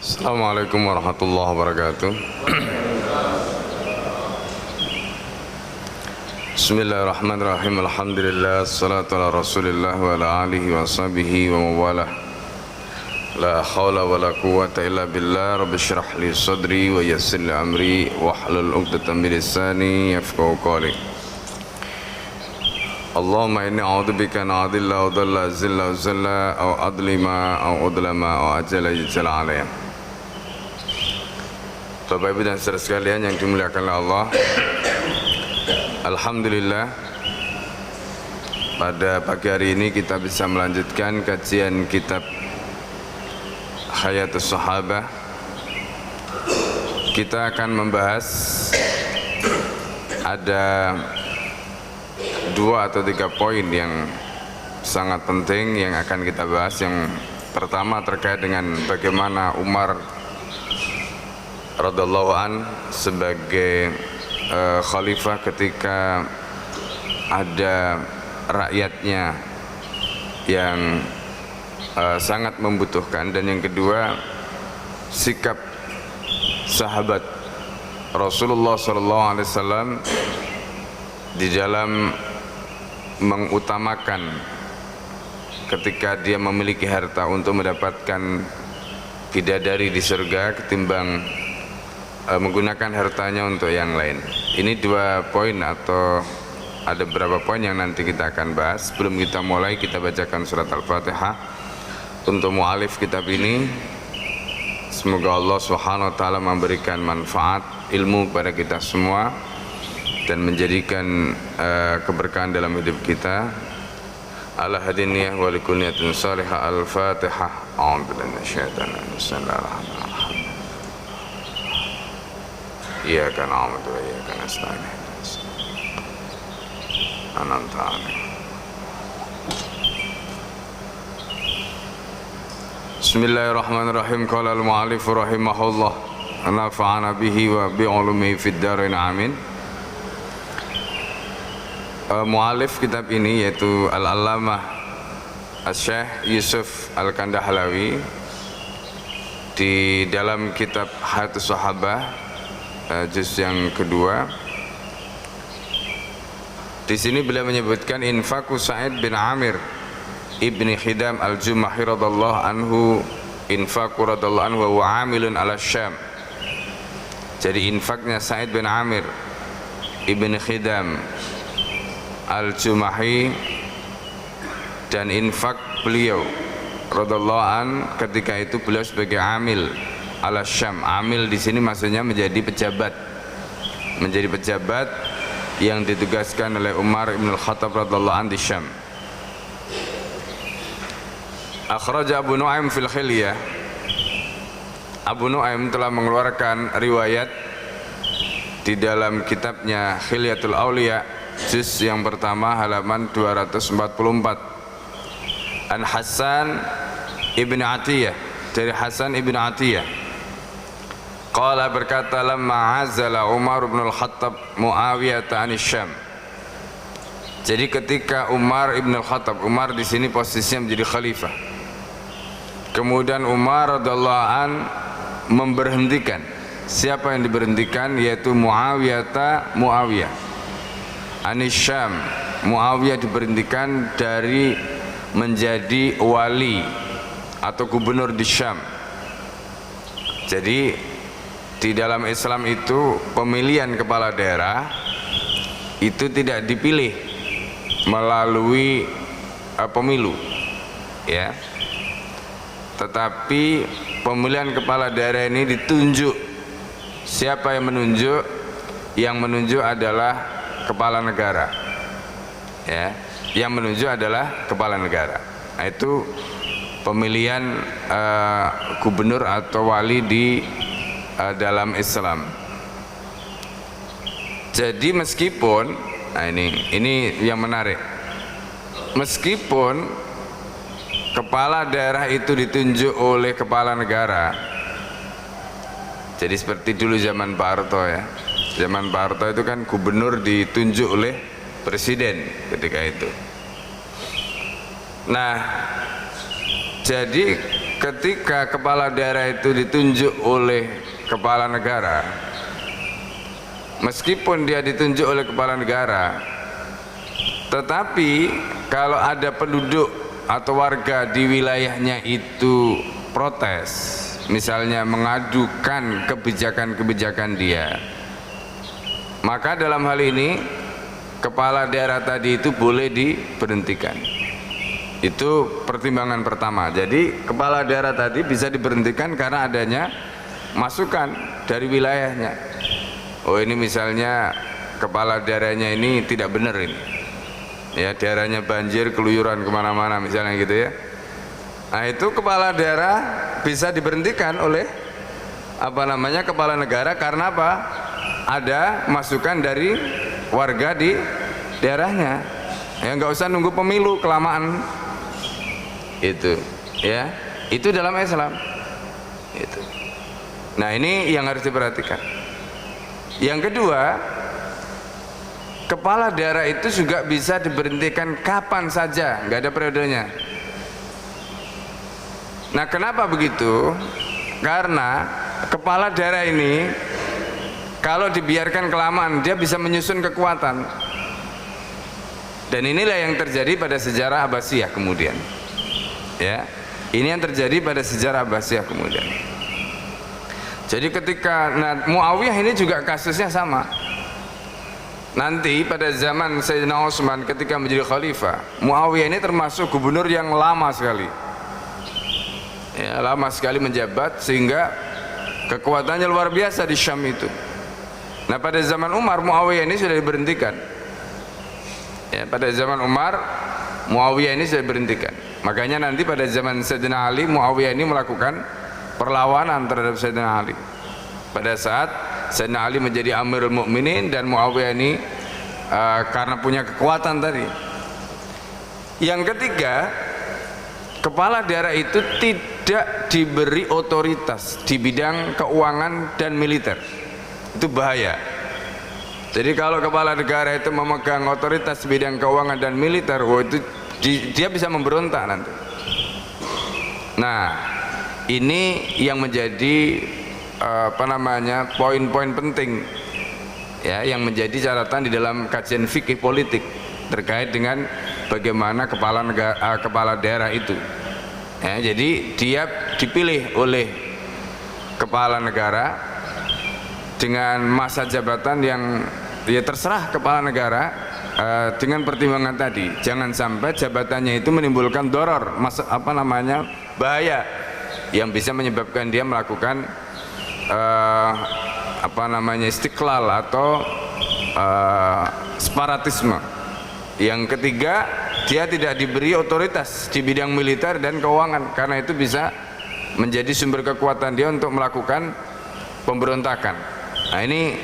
Assalamualaikum warahmatullahi wabarakatuh. Bismillahirrahmanirrahim. Alhamdulillah, salatu ala rasulillah wa ala alihi wa sahbihi wa mawalah. La hawla wa la quwwata illa billah. Rabbi syrah li sadri wa yassir li amri wahlul 'uqdatam min lisani yafqahu qawli. Allahumma inni a'udzubika an adilla wa dhalla zilla wa zalla aw adlima aw udlama aw ajala yajala alayya. Bapak Ibu dan saudara sekalian yang dimuliakan oleh Allah, alhamdulillah pada pagi hari ini kita bisa melanjutkan kajian kitab Hayatus Sahabah. Kita akan membahas ada 2 atau 3 poin yang sangat penting yang akan kita bahas. Yang pertama terkait dengan bagaimana Umar radhiyallahu an sebagai khalifah ketika ada rakyatnya yang sangat membutuhkan, dan yang kedua sikap sahabat Rasulullah SAW di dalam mengutamakan ketika dia memiliki harta untuk mendapatkan bidadari di surga ketimbang menggunakan hartanya untuk yang lain. Ini 2 poin atau ada beberapa poin yang nanti kita akan bahas. Sebelum kita mulai, kita bacakan surat Al-Fatihah untuk mu'alif kitab ini. Semoga Allah Subhanahu wa taala memberikan manfaat ilmu kepada kita semua dan menjadikan keberkahan dalam hidup kita. Ala hadiniyah wa likulli niyatin salihah. Al-Fatihah. A'udzubillahi minasyaitonir rajim. Bismillahirrahmanirrahim. Iyyaka na'budu wa iyyaka nasta'in. An'amta 'alaihim. Bismillahirrahmanirrahim. Qala al-mu'allif rahimahullah, nafa'ana bihi wa bi'ulumihi fid dharain amin. Mu'alif kitab ini yaitu Al-Allamah Asy-Syaikh Yusuf Al-Kandahlawi di dalam kitab Hayatus Sahabah juz yang kedua. Di sini beliau menyebutkan infaqu Sa'id bin Amir ibni Khidam al-Jumahi radhiyallahu anhu, infaqu radhiyallahu anhu wa amilun ala Syam. Jadi infaknya Sa'id bin Amir ibni Khidam al-Jumahi dan infak beliau radhiyallahu an ketika itu beliau sebagai amil ala Syam. Amil di sini maksudnya menjadi pejabat yang ditugaskan oleh Umar ibn al-Khattab radhiyallahu an di Syam. Akhraja Abu Nu'aim fil Khilyah. Abu Nu'aim telah mengeluarkan riwayat di dalam kitabnya Khilyatul Auliya juz yang pertama halaman 244. An Hasan ibn Atiyah, dari Hasan ibn Atiyah. Qala berkata, lamma azala Umar ibn al-Khattab Muawiyah anis Syam. Jadi ketika Umar ibn al-Khattab, Umar di sini posisinya menjadi khalifah. Kemudian Umar radhiyallahu an memberhentikan. Siapa yang diberhentikan? Yaitu Muawiyah anis Syam. Muawiyah diberhentikan dari menjadi wali atau gubernur di Syam. Jadi di dalam Islam itu pemilihan kepala daerah itu tidak dipilih melalui pemilu, ya. Tetapi pemilihan kepala daerah ini ditunjuk. Siapa yang menunjuk? Yang menunjuk adalah kepala negara, ya. Yang menunjuk adalah kepala negara. Nah, itu pemilihan gubernur atau wali di dalam Islam. Jadi meskipun, nah ini yang menarik, meskipun kepala daerah itu ditunjuk oleh kepala negara. Jadi seperti dulu zaman Pak Harto, ya. Zaman Pak Harto itu kan gubernur ditunjuk oleh presiden ketika itu. Nah, jadi ketika kepala daerah itu ditunjuk oleh kepala negara, meskipun dia ditunjuk oleh kepala negara, tetapi kalau ada penduduk atau warga di wilayahnya itu protes, misalnya mengadukan kebijakan-kebijakan dia, maka dalam hal ini kepala daerah tadi itu boleh diberhentikan. Itu pertimbangan pertama. Jadi kepala daerah tadi bisa diberhentikan karena adanya masukan dari wilayahnya. Oh, ini misalnya kepala daerahnya ini tidak benar ini, ya, daerahnya banjir, keluyuran kemana-mana misalnya gitu ya. Nah, itu kepala daerah bisa diberhentikan oleh kepala negara karena apa? Ada masukan dari warga di daerahnya. Ya, nggak usah nunggu pemilu kelamaan. Itu, ya, itu dalam Islam. Itu. Nah, ini yang harus diperhatikan. Yang kedua, kepala daerah itu juga bisa diberhentikan kapan saja, nggak ada periodenya. Nah, kenapa begitu? Karena kepala daerah ini kalau dibiarkan kelamaan dia bisa menyusun kekuatan. Dan inilah yang terjadi pada sejarah Abbasiyah kemudian. Ya, ini yang terjadi pada sejarah Abbasiyah kemudian. Jadi ketika Muawiyah ini juga kasusnya sama. Nanti pada zaman Sayyidina Utsman ketika menjadi khalifah, Muawiyah ini termasuk gubernur yang lama sekali. Ya, lama sekali menjabat sehingga kekuatannya luar biasa di Syam itu. Nah, pada zaman Umar, Muawiyah ini sudah diberhentikan. Ya, pada zaman Umar, Muawiyah ini sudah diberhentikan. Makanya nanti pada zaman Sayyidina Ali, Muawiyah ini melakukan perlawanan terhadap Sayyidina Ali. Pada saat Sayyidina Ali menjadi Amirul Mukminin dan Muawiyah ini karena punya kekuatan tadi. Yang ketiga, kepala daerah itu tidak diberi otoritas di bidang keuangan dan militer. Itu bahaya. Jadi kalau kepala negara itu memegang otoritas di bidang keuangan dan militer, itu dia bisa memberontak nanti. Nah, ini yang menjadi poin-poin penting, ya, yang menjadi catatan di dalam kajian fikih politik terkait dengan bagaimana kepala daerah itu. Ya, jadi dia dipilih oleh kepala negara dengan masa jabatan yang dia terserah kepala negara. Dengan pertimbangan tadi, jangan sampai jabatannya itu menimbulkan doror, bahaya yang bisa menyebabkan dia melakukan istiqlal atau separatisme. Yang ketiga, dia tidak diberi otoritas di bidang militer dan keuangan, karena itu bisa menjadi sumber kekuatan dia untuk melakukan pemberontakan. Nah, ini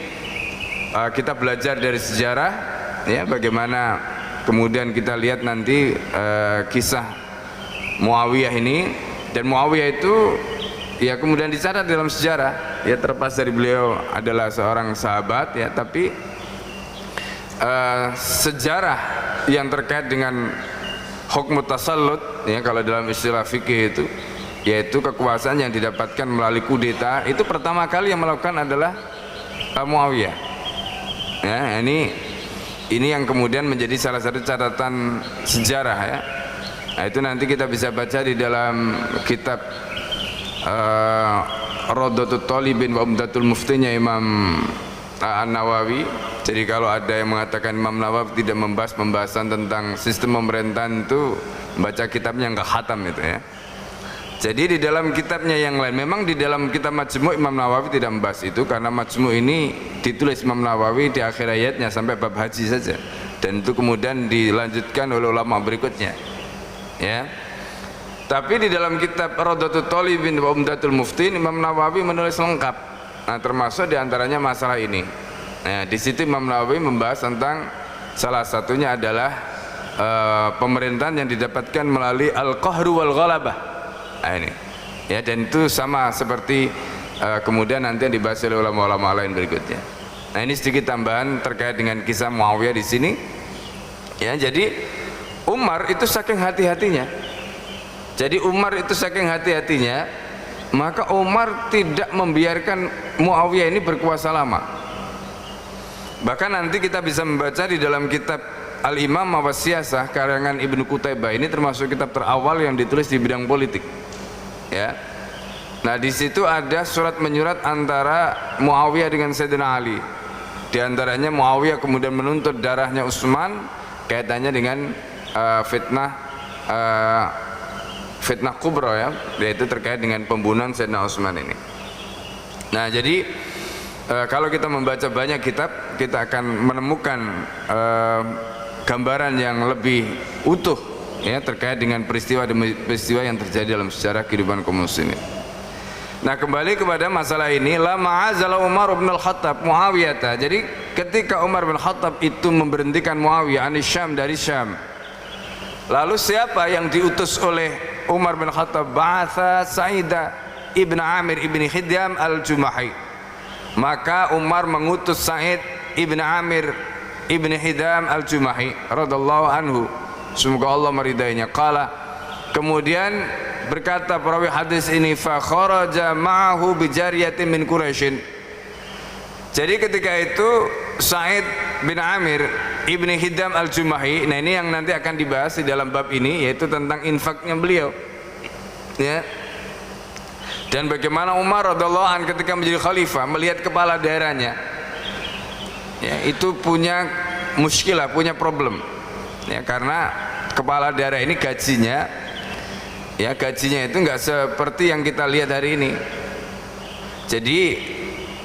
kita belajar dari sejarah. Ya, bagaimana kemudian kita lihat nanti kisah Muawiyah ini, dan Muawiyah itu ya kemudian dicatat dalam sejarah, ya, terlepas dari beliau adalah seorang sahabat, ya, tapi sejarah yang terkait dengan hukm tasallut, ya, kalau dalam istilah fikih itu, yaitu kekuasaan yang didapatkan melalui kudeta, itu pertama kali yang melakukan adalah Muawiyah. Ya, ini yang kemudian menjadi salah satu catatan sejarah, ya. Nah, itu nanti kita bisa baca di dalam kitab Rawdatul Talibin wa Umdatul Muftinya Imam An-Nawawi. Jadi kalau ada yang mengatakan Imam Nawawi tidak membahas pembahasan tentang sistem pemerintahan, itu baca kitabnya nggak khatam itu, ya. Jadi di dalam kitabnya yang lain, memang di dalam kitab Majmu' Imam Nawawi tidak membahas itu, karena Majmu' ini ditulis Imam Nawawi di akhir ayatnya sampai bab haji saja, dan itu kemudian dilanjutkan oleh ulama berikutnya, ya. Tapi di dalam kitab Rawdatul Talibin wa Umdatul Muftin, Imam Nawawi menulis lengkap. Nah, termasuk diantaranya masalah ini. Nah, di situ Imam Nawawi membahas tentang salah satunya adalah pemerintahan yang didapatkan melalui al-qahru wal ghalabah. Nah, ini, ya, dan itu sama seperti kemudian nanti yang dibahas oleh ulama-ulama lain berikutnya. Nah, ini sedikit tambahan terkait dengan kisah Muawiyah di sini. Ya, jadi Umar itu saking hati-hatinya, Jadi Umar itu saking hati-hatinya, maka Umar tidak membiarkan Muawiyah ini berkuasa lama. Bahkan nanti kita bisa membaca di dalam kitab Al-Imam Mawasiyasah karangan Ibnu Qutaibah, ini termasuk kitab terawal yang ditulis di bidang politik. Ya. Nah, di situ ada surat menyurat antara Muawiyah dengan Sayyidina Ali. Di antaranya Muawiyah kemudian menuntut darahnya Utsman kaitannya dengan fitnah kubra, ya, yaitu terkait dengan pembunuhan Sayyidina Utsman ini. Nah, jadi kalau kita membaca banyak kitab, kita akan menemukan gambaran yang lebih utuh, ya, terkait dengan peristiwa demi peristiwa yang terjadi dalam sejarah kehidupan kaum muslimin. Nah, kembali kepada masalah ini, la ma'azala Umar bin Al-Khattab Muawiyah. Jadi ketika Umar bin Khattab itu memberhentikan Muawiyah anis Syam, dari Syam, lalu siapa yang diutus oleh Umar bin Khattab? Ba'atha Sa'idah ibn Amir ibn Hidam al-Jumahi. Maka Umar mengutus Sa'id ibn Amir ibn Hidam al-Jumahi radhiyallahu anhu, semoga Allah meridainya. Qala, kemudian berkata perawi hadis ini, fa kharaja ma'ahu bijariyatin min Quraisyin. Jadi ketika itu Sa'id bin Amir ibn Hidam al-Jumahi, nah ini yang nanti akan dibahas di dalam bab ini, yaitu tentang infaknya beliau, ya. Dan bagaimana Umar radhiyallahu anhu ketika menjadi khalifah melihat kepala daerahnya, ya, itu punya muskilah, punya problem, ya, karena kepala daerah ini gajinya, ya, gajinya itu enggak seperti yang kita lihat hari ini. Jadi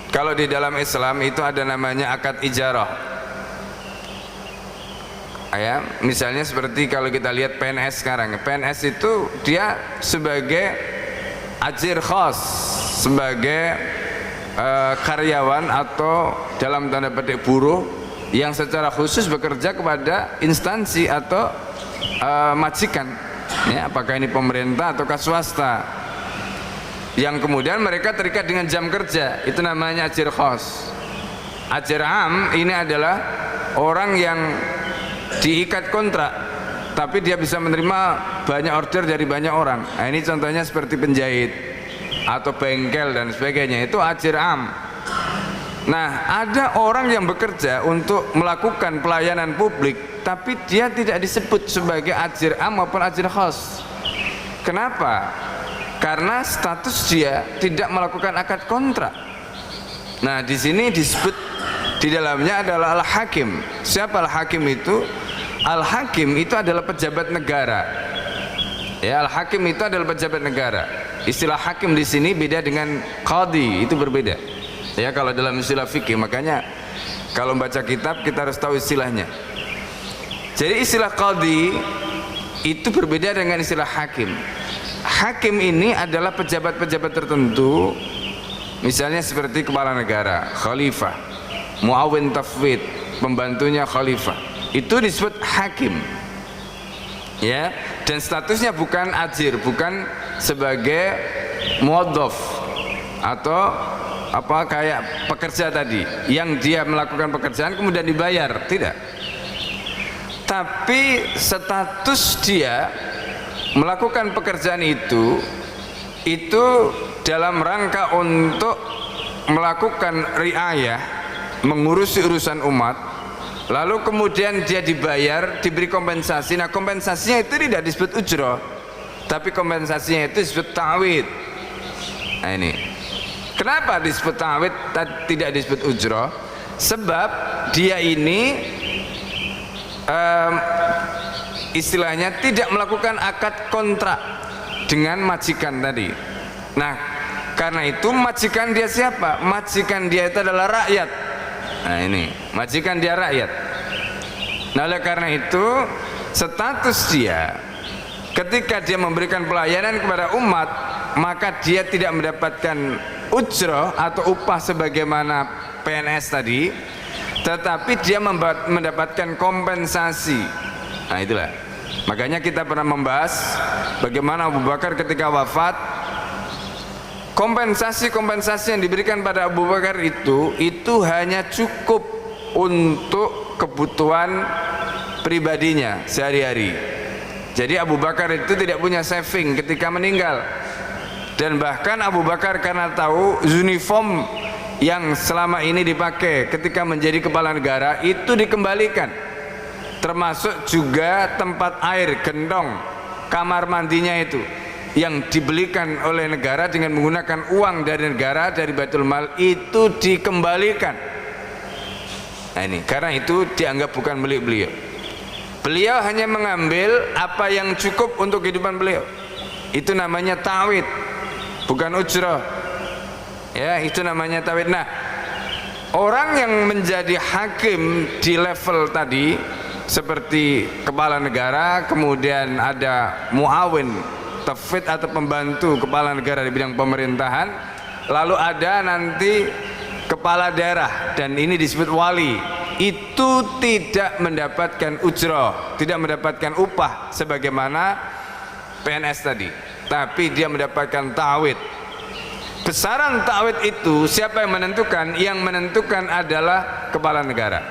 kalau di dalam Islam itu ada namanya akad ijarah, ya, misalnya seperti kalau kita lihat PNS sekarang, PNS itu dia sebagai ajir khas, sebagai karyawan atau dalam tanda petik buruh yang secara khusus bekerja kepada instansi atau majikan, ya, apakah ini pemerintah ataukah swasta, yang kemudian mereka terikat dengan jam kerja, itu namanya ajir khas. Ajir am ini adalah orang yang diikat kontrak tapi dia bisa menerima banyak order dari banyak orang. Nah, ini contohnya seperti penjahit atau bengkel dan sebagainya, itu ajir am. Nah, ada orang yang bekerja untuk melakukan pelayanan publik tapi dia tidak disebut sebagai ajir am maupun ajir khas. Kenapa? Karena status dia tidak melakukan akad kontrak. Nah, di sini disebut di dalamnya adalah al-hakim. Siapa al-hakim itu? Al-hakim itu adalah pejabat negara. Ya, al-hakim itu adalah pejabat negara. Istilah hakim di sini beda dengan qadhi, itu berbeda. Ya, kalau dalam istilah fikih, makanya kalau membaca kitab kita harus tahu istilahnya. Jadi istilah qadhi itu berbeda dengan istilah hakim. Hakim ini adalah pejabat-pejabat tertentu, misalnya seperti kepala negara, khalifah, muawin tafwid, pembantunya khalifah, itu disebut hakim, ya, dan statusnya bukan ajir, bukan sebagai muadhaf atau apa kayak pekerja tadi yang dia melakukan pekerjaan kemudian dibayar, tidak, tapi status dia melakukan pekerjaan itu dalam rangka untuk melakukan riayah, mengurusi urusan umat. Lalu kemudian dia dibayar, diberi kompensasi. Nah, kompensasinya itu tidak disebut ujrah, tapi kompensasinya itu disebut ta'wid. Nah, ini kenapa disebut ta'wid, tidak disebut ujrah? Sebab dia ini istilahnya tidak melakukan akad kontrak dengan majikan tadi. Nah, karena itu majikan dia siapa? Majikan dia itu adalah rakyat. Nah, ini majikan dia rakyat. Nah, oleh karena itu status dia ketika dia memberikan pelayanan kepada umat, maka dia tidak mendapatkan ujrah atau upah sebagaimana PNS tadi, tetapi dia mendapatkan kompensasi. Nah, itulah makanya kita pernah membahas bagaimana Abu Bakar ketika wafat, kompensasi yang diberikan pada Abu Bakar itu hanya cukup untuk kebutuhan pribadinya sehari-hari. Jadi Abu Bakar itu tidak punya saving ketika meninggal. Dan bahkan Abu Bakar karena tahu uniform yang selama ini dipakai ketika menjadi kepala negara itu dikembalikan, termasuk juga tempat air gendong kamar mandinya itu yang dibelikan oleh negara dengan menggunakan uang dari negara, dari Baitul Mal, itu dikembalikan. Nah ini, karena itu dianggap bukan milik beliau. Beliau hanya mengambil apa yang cukup untuk kehidupan beliau. Itu namanya ta'wid, bukan ujrah. Ya, itu namanya ta'wid. Nah, orang yang menjadi hakim di level tadi seperti kepala negara, kemudian ada muawin, tafwid atau pembantu kepala negara di bidang pemerintahan, lalu ada nanti kepala daerah dan ini disebut wali, itu tidak mendapatkan ujrah, tidak mendapatkan upah sebagaimana PNS tadi, tapi dia mendapatkan ta'wid. Besaran ta'wid itu siapa yang menentukan? Yang menentukan adalah kepala negara.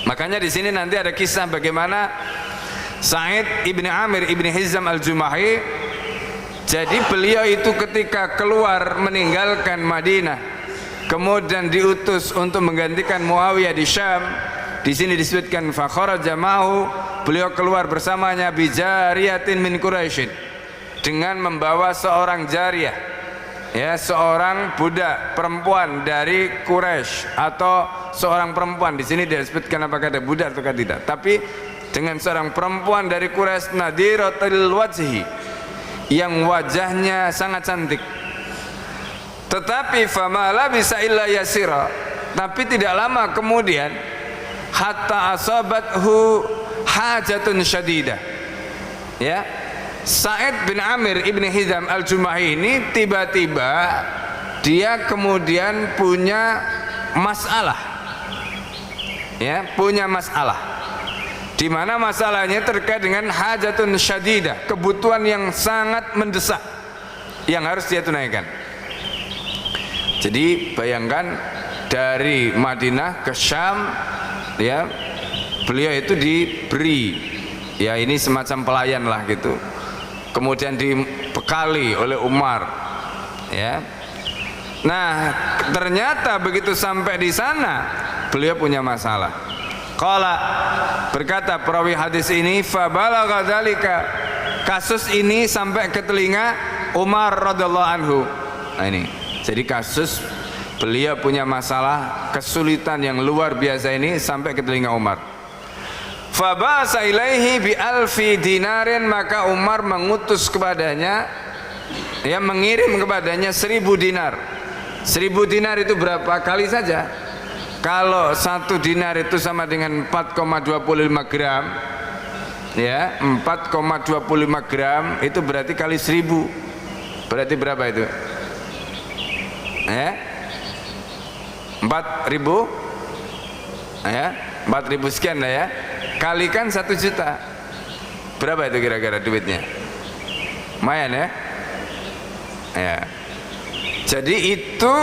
Makanya di sini nanti ada kisah bagaimana Sa'id ibn Amir ibn Hizam al-Jumahi. Jadi beliau itu ketika keluar meninggalkan Madinah, kemudian diutus untuk menggantikan Muawiyah di Syam. Di sini disebutkan fa kharaja ma'hu, beliau keluar bersamanya bi jariyatin min Quraisy, dengan membawa seorang jariyah, ya, seorang budak perempuan dari Quraisy, atau seorang perempuan. Di sini disebutkan apakah ada budak atau tidak, tapi dengan seorang perempuan dari Quraisy nadiratul wajhi, yang wajahnya sangat cantik. Tetapi famala bisa illa yasira, tapi tidak lama kemudian hatta asabathu hajatun syadidah. Ya, Sa'id bin Amir ibn Hizam al-Jumahi ini tiba-tiba dia kemudian punya masalah. Ya, punya masalah. Di mana masalahnya terkait dengan hajatun syadidah, kebutuhan yang sangat mendesak yang harus dia tunaikan. Jadi bayangkan dari Madinah ke Syam, ya, beliau itu diberi, ya, ini semacam pelayan lah gitu, kemudian dibekali oleh Umar, ya. Nah, ternyata begitu sampai di sana beliau punya masalah. Qala, berkata perawi hadis ini, fa balagha dzalika, kasus ini sampai ke telinga Umar radhiyallahu anhu. Nah ini, jadi kasus beliau punya masalah kesulitan yang luar biasa ini sampai ke telinga Umar. Fa ba'sa ilaihi bi alfi dinarin, maka Umar mengutus kepadanya, ya, mengirim kepadanya 1000 dinar. 1000 dinar itu berapa kali saja? Kalau 1 dinar itu sama dengan 4,25 gram, ya, 4,25 gram itu berarti kali 1000, berarti berapa itu? 4.000, ya, 4.000 sekian lah, ya, kalikan 1 juta, berapa itu kira-kira duitnya? Lumayan, ya. Ya, jadi itu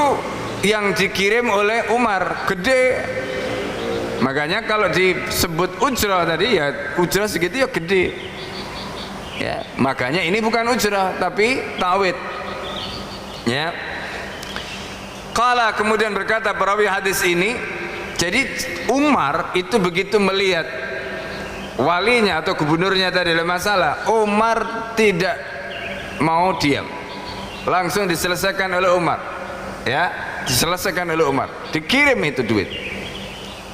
yang dikirim oleh Umar, gede. Makanya kalau disebut ujrah tadi, ya ujrah segitu ya gede, ya. Makanya ini bukan ujrah tapi ta'wid, ya. Qala, kemudian berkata perawi hadis ini, jadi Umar itu begitu melihat walinya atau gubernurnya tadi ada masalah, Umar tidak mau diam, langsung diselesaikan oleh Umar, ya, diselesaikan oleh Umar, dikirim itu duit,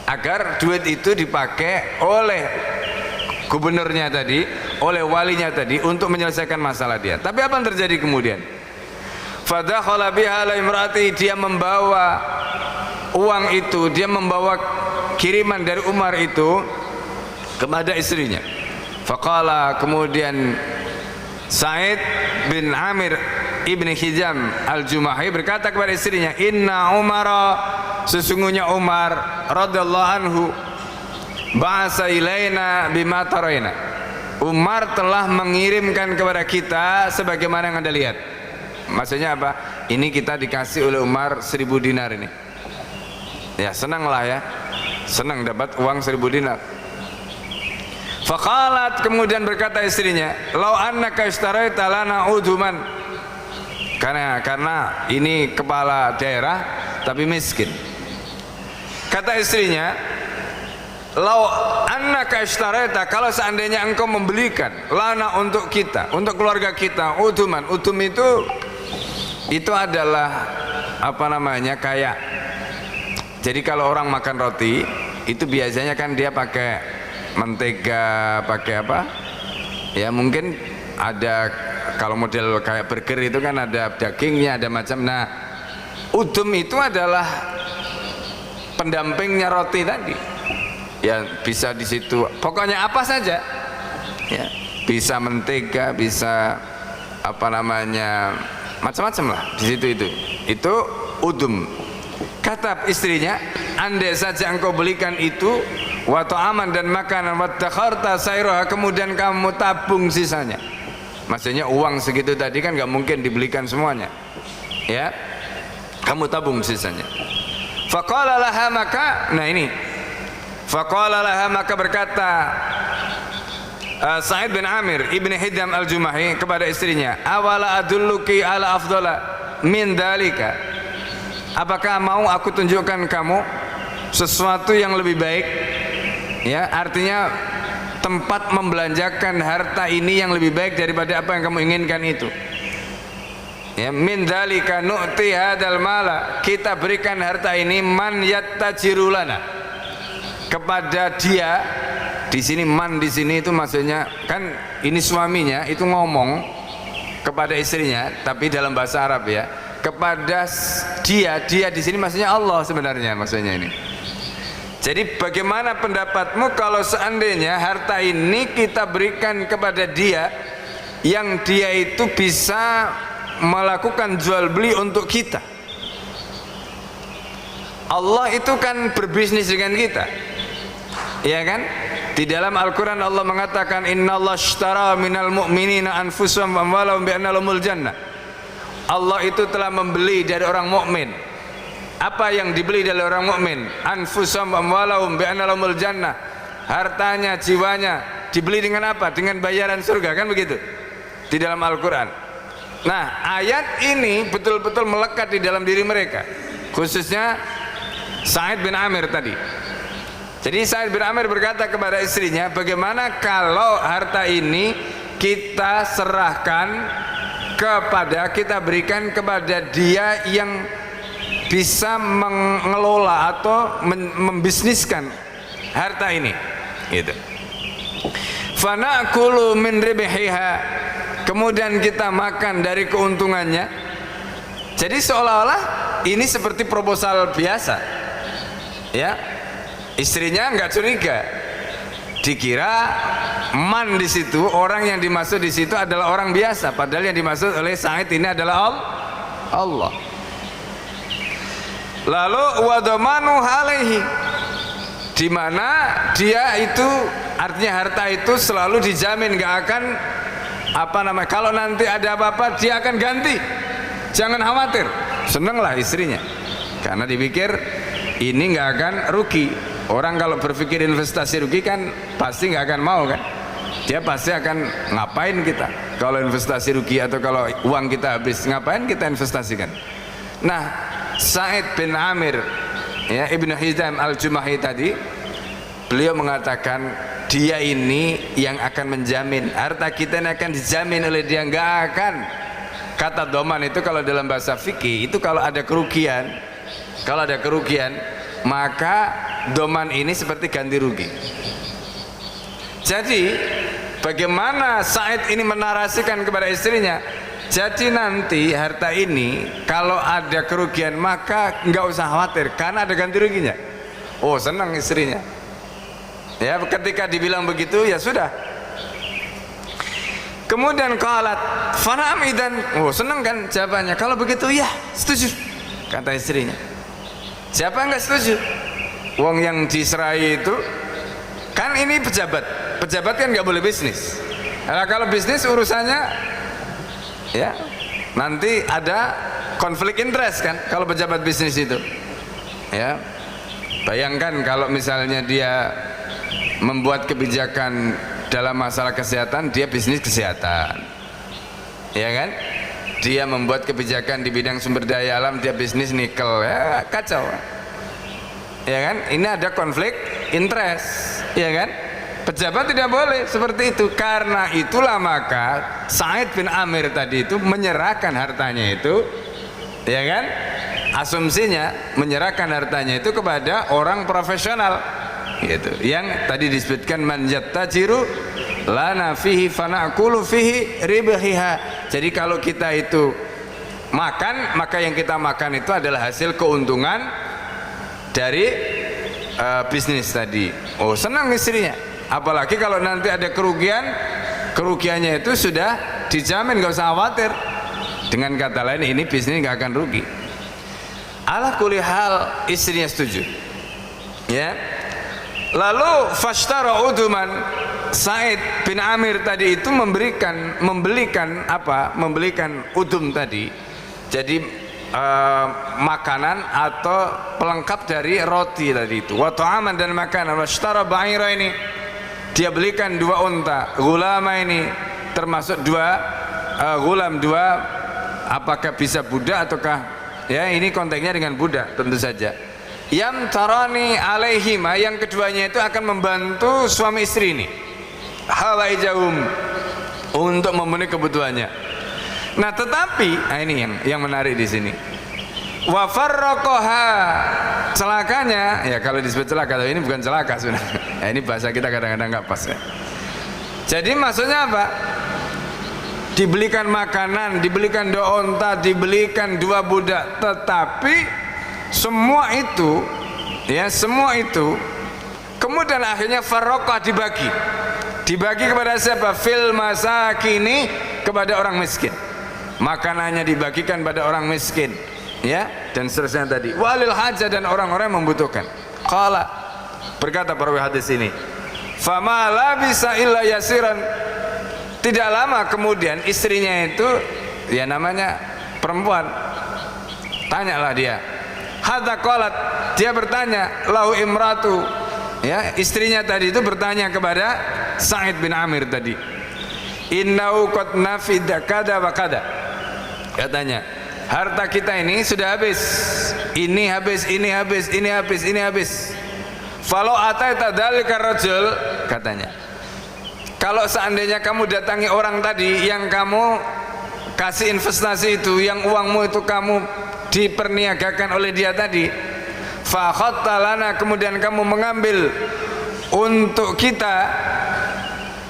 agar duit itu dipakai oleh gubernurnya tadi, oleh walinya tadi untuk menyelesaikan masalah dia. Tapi apa yang terjadi kemudian? Fadakhala biha ala imraati, dia membawa uang itu, dia membawa kiriman dari Umar itu kepada istrinya. Faqala, kemudian Sa'id bin Amir ibn Hizam al-Jumahi berkata kepada istrinya, inna Umara, sesungguhnya Umar radhiyallahu anhu, ba'asa ilaina bima taraina, Umar telah mengirimkan kepada kita sebagaimana yang Anda lihat. Maksudnya apa? Ini kita dikasih oleh Umar 1000 dinar ini. Ya, senanglah, ya, senang dapat uang 1000 dinar. Faqalat, kemudian berkata istrinya, "Lau annaka ishtaraita lana uduman." Karena ini kepala daerah tapi miskin. Kata istrinya, "Lau annaka ishtaraita," kalau seandainya engkau membelikan lana untuk kita, untuk keluarga kita, uduman. Udum itu adalah apa namanya, kayak, jadi kalau orang makan roti itu biasanya kan dia pakai mentega, pakai apa ya, mungkin ada, kalau model kayak burger itu kan ada dagingnya, ada macam. Nah, udum itu adalah pendampingnya roti tadi ya, bisa di situ pokoknya apa saja ya, bisa mentega, bisa apa namanya, macam-macam lah di situ. Itu udum. Kata istrinya, andai saja engkau belikan itu, wa ta'aman, dan makanan, wa takharta sayroha, kemudian kamu tabung sisanya. Maksudnya uang segitu tadi kan nggak mungkin dibelikan semuanya ya, kamu tabung sisanya. Faqala laha, maka, nah ini, faqala laha, maka berkata Sa'id bin Amir ibn Hidam al-Jumahi kepada istrinya, awala adulluki ala afdala min dalika, apakah mau aku tunjukkan kamu sesuatu yang lebih baik ya, artinya tempat membelanjakan harta ini yang lebih baik daripada apa yang kamu inginkan itu ya. Min dalika nu'ti hadal mala, kita berikan harta ini man yattajirulana, kepada dia. Di sini man, di sini itu maksudnya kan ini suaminya itu ngomong kepada istrinya, tapi dalam bahasa Arab ya, kepada dia di sini maksudnya Allah sebenarnya, maksudnya ini. Jadi bagaimana pendapatmu kalau seandainya harta ini kita berikan kepada dia, yang dia itu bisa melakukan jual beli untuk kita. Allah itu kan berbisnis dengan kita, ya kan? Di dalam Al-Quran Allah mengatakan, innallaha ashtara minal mu'minina anfusahum wa amwalahum bi anna lahumul jannah. Allah itu telah membeli dari orang mukmin. Apa yang dibeli dari orang mukmin? Anfusahum wa amwalahum bi anna lahumul jannah. Hartanya, jiwanya dibeli dengan apa? Dengan bayaran surga, kan begitu? Di dalam Al-Quran. Nah, ayat ini betul-betul melekat di dalam diri mereka, khususnya Sa'id bin Amir tadi. Jadi Sa'id bin Amir berkata kepada istrinya, bagaimana kalau harta ini kita serahkan kepada, kita berikan kepada dia yang bisa mengelola atau membisniskan harta ini gitu. Fana'kulu min ribihiha, kemudian kita makan dari keuntungannya. Jadi seolah-olah ini seperti proposal biasa ya. Istrinya nggak curiga, dikira man di situ, orang yang dimaksud di situ adalah orang biasa, padahal yang dimaksud oleh Sa'id ini adalah Allah. Lalu wadamanu alaihi, di mana dia itu, artinya harta itu selalu dijamin, nggak akan apa namanya, kalau nanti ada apa-apa dia akan ganti, jangan khawatir. Senenglah istrinya karena dipikir ini nggak akan rugi. Orang kalau berpikir investasi rugi kan pasti nggak akan mau kan, dia pasti akan ngapain kita kalau investasi rugi, atau kalau uang kita habis ngapain kita investasikan. Nah, Sa'id bin Amir ya, Ibnu Hizam al-Jumahi tadi, beliau mengatakan dia ini yang akan menjamin harta kita ini, akan dijamin oleh dia, nggak akan. Kata doman itu kalau dalam bahasa fikih itu kalau ada kerugian, maka doman ini seperti ganti rugi. Jadi bagaimana Sa'id ini menarasikan kepada istrinya, jadi nanti harta ini kalau ada kerugian maka nggak usah khawatir karena ada ganti ruginya. Oh, senang istrinya ya ketika dibilang begitu, ya sudah. Kemudian qalat fana'am idan, oh senang kan jawabannya, kalau begitu ya setuju, kata istrinya. Siapa enggak setuju? Wong yang diserahi itu kan ini pejabat kan nggak boleh bisnis. Nah, kalau bisnis urusannya ya nanti ada konflik interest kan kalau pejabat bisnis itu ya. Bayangkan kalau misalnya dia membuat kebijakan dalam masalah kesehatan dia bisnis kesehatan, ya kan? Dia membuat kebijakan di bidang sumber daya alam, dia bisnis nikel, ya kacau, ya kan? Ini ada konflik interest, ya kan? Pejabat tidak boleh seperti itu. Karena itulah maka Sa'id bin Amir tadi itu menyerahkan hartanya itu, ya kan? Asumsinya menyerahkan hartanya itu kepada orang profesional, gitu. Yang tadi disebutkan man yattajiru lana fihi fanaqulu fihi ribhiha. Jadi kalau kita itu makan, maka yang kita makan itu adalah hasil keuntungan dari bisnis tadi. Oh, senang istrinya. Apalagi kalau nanti ada kerugian, kerugiannya itu sudah dijamin, gak usah khawatir. Dengan kata lain, ini bisnis gak akan rugi. Ala kulli hal, istrinya setuju, ya. Lalu fashtara uduman, Sa'id bin Amir tadi itu membelikan udum tadi. Jadi makanan atau pelengkap dari roti tadi itu. Wa ta'aman, dan makanan. Washtara ba'ira, ini dia belikan 2 unta. Gulama, ini termasuk 2 gulam, 2, apakah bisa budak ataukah, ya ini konteksnya dengan budak tentu saja. Yam tarani alaihima, yang keduanya itu akan membantu suami istri ini hawaijahum, untuk memenuhi kebutuhannya. Nah tetapi, ini yang menarik di sini. Wa farraqaha, celakanya, ya kalau disebut celaka, tapi ini bukan celaka sebenarnya. Ya, ini bahasa kita kadang-kadang nggak pas, ya. Jadi maksudnya apa? Dibelikan makanan, dibelikan 2 unta, dibelikan 2 budak, tetapi semua itu, ya semua itu kemudian akhirnya farraqah, dibagi kepada siapa? Fil masakini, kepada orang miskin. Makanannya dibagikan pada orang miskin, ya, dan seterusnya tadi. Walil hajah, dan orang-orang yang membutuhkan. Qala, berkata perawi hadis ini, fama labisa illa yasiran. Tidak lama kemudian istrinya itu, ya namanya perempuan, tanyalah dia. Hatta qalat, dia bertanya, lahu imratu, ya istrinya tadi itu bertanya kepada Sa'id bin Amir tadi, innahu qad nafida kada wa kada. Katanya, harta kita ini sudah habis, ini habis, ini habis, ini habis, ini habis. Falau ataita dzalika rajul, katanya, kalau seandainya kamu datangi orang tadi yang kamu kasih investasi itu, yang uangmu itu kamu diperniagakan oleh dia tadi, fa khatta lana, kemudian kamu mengambil untuk kita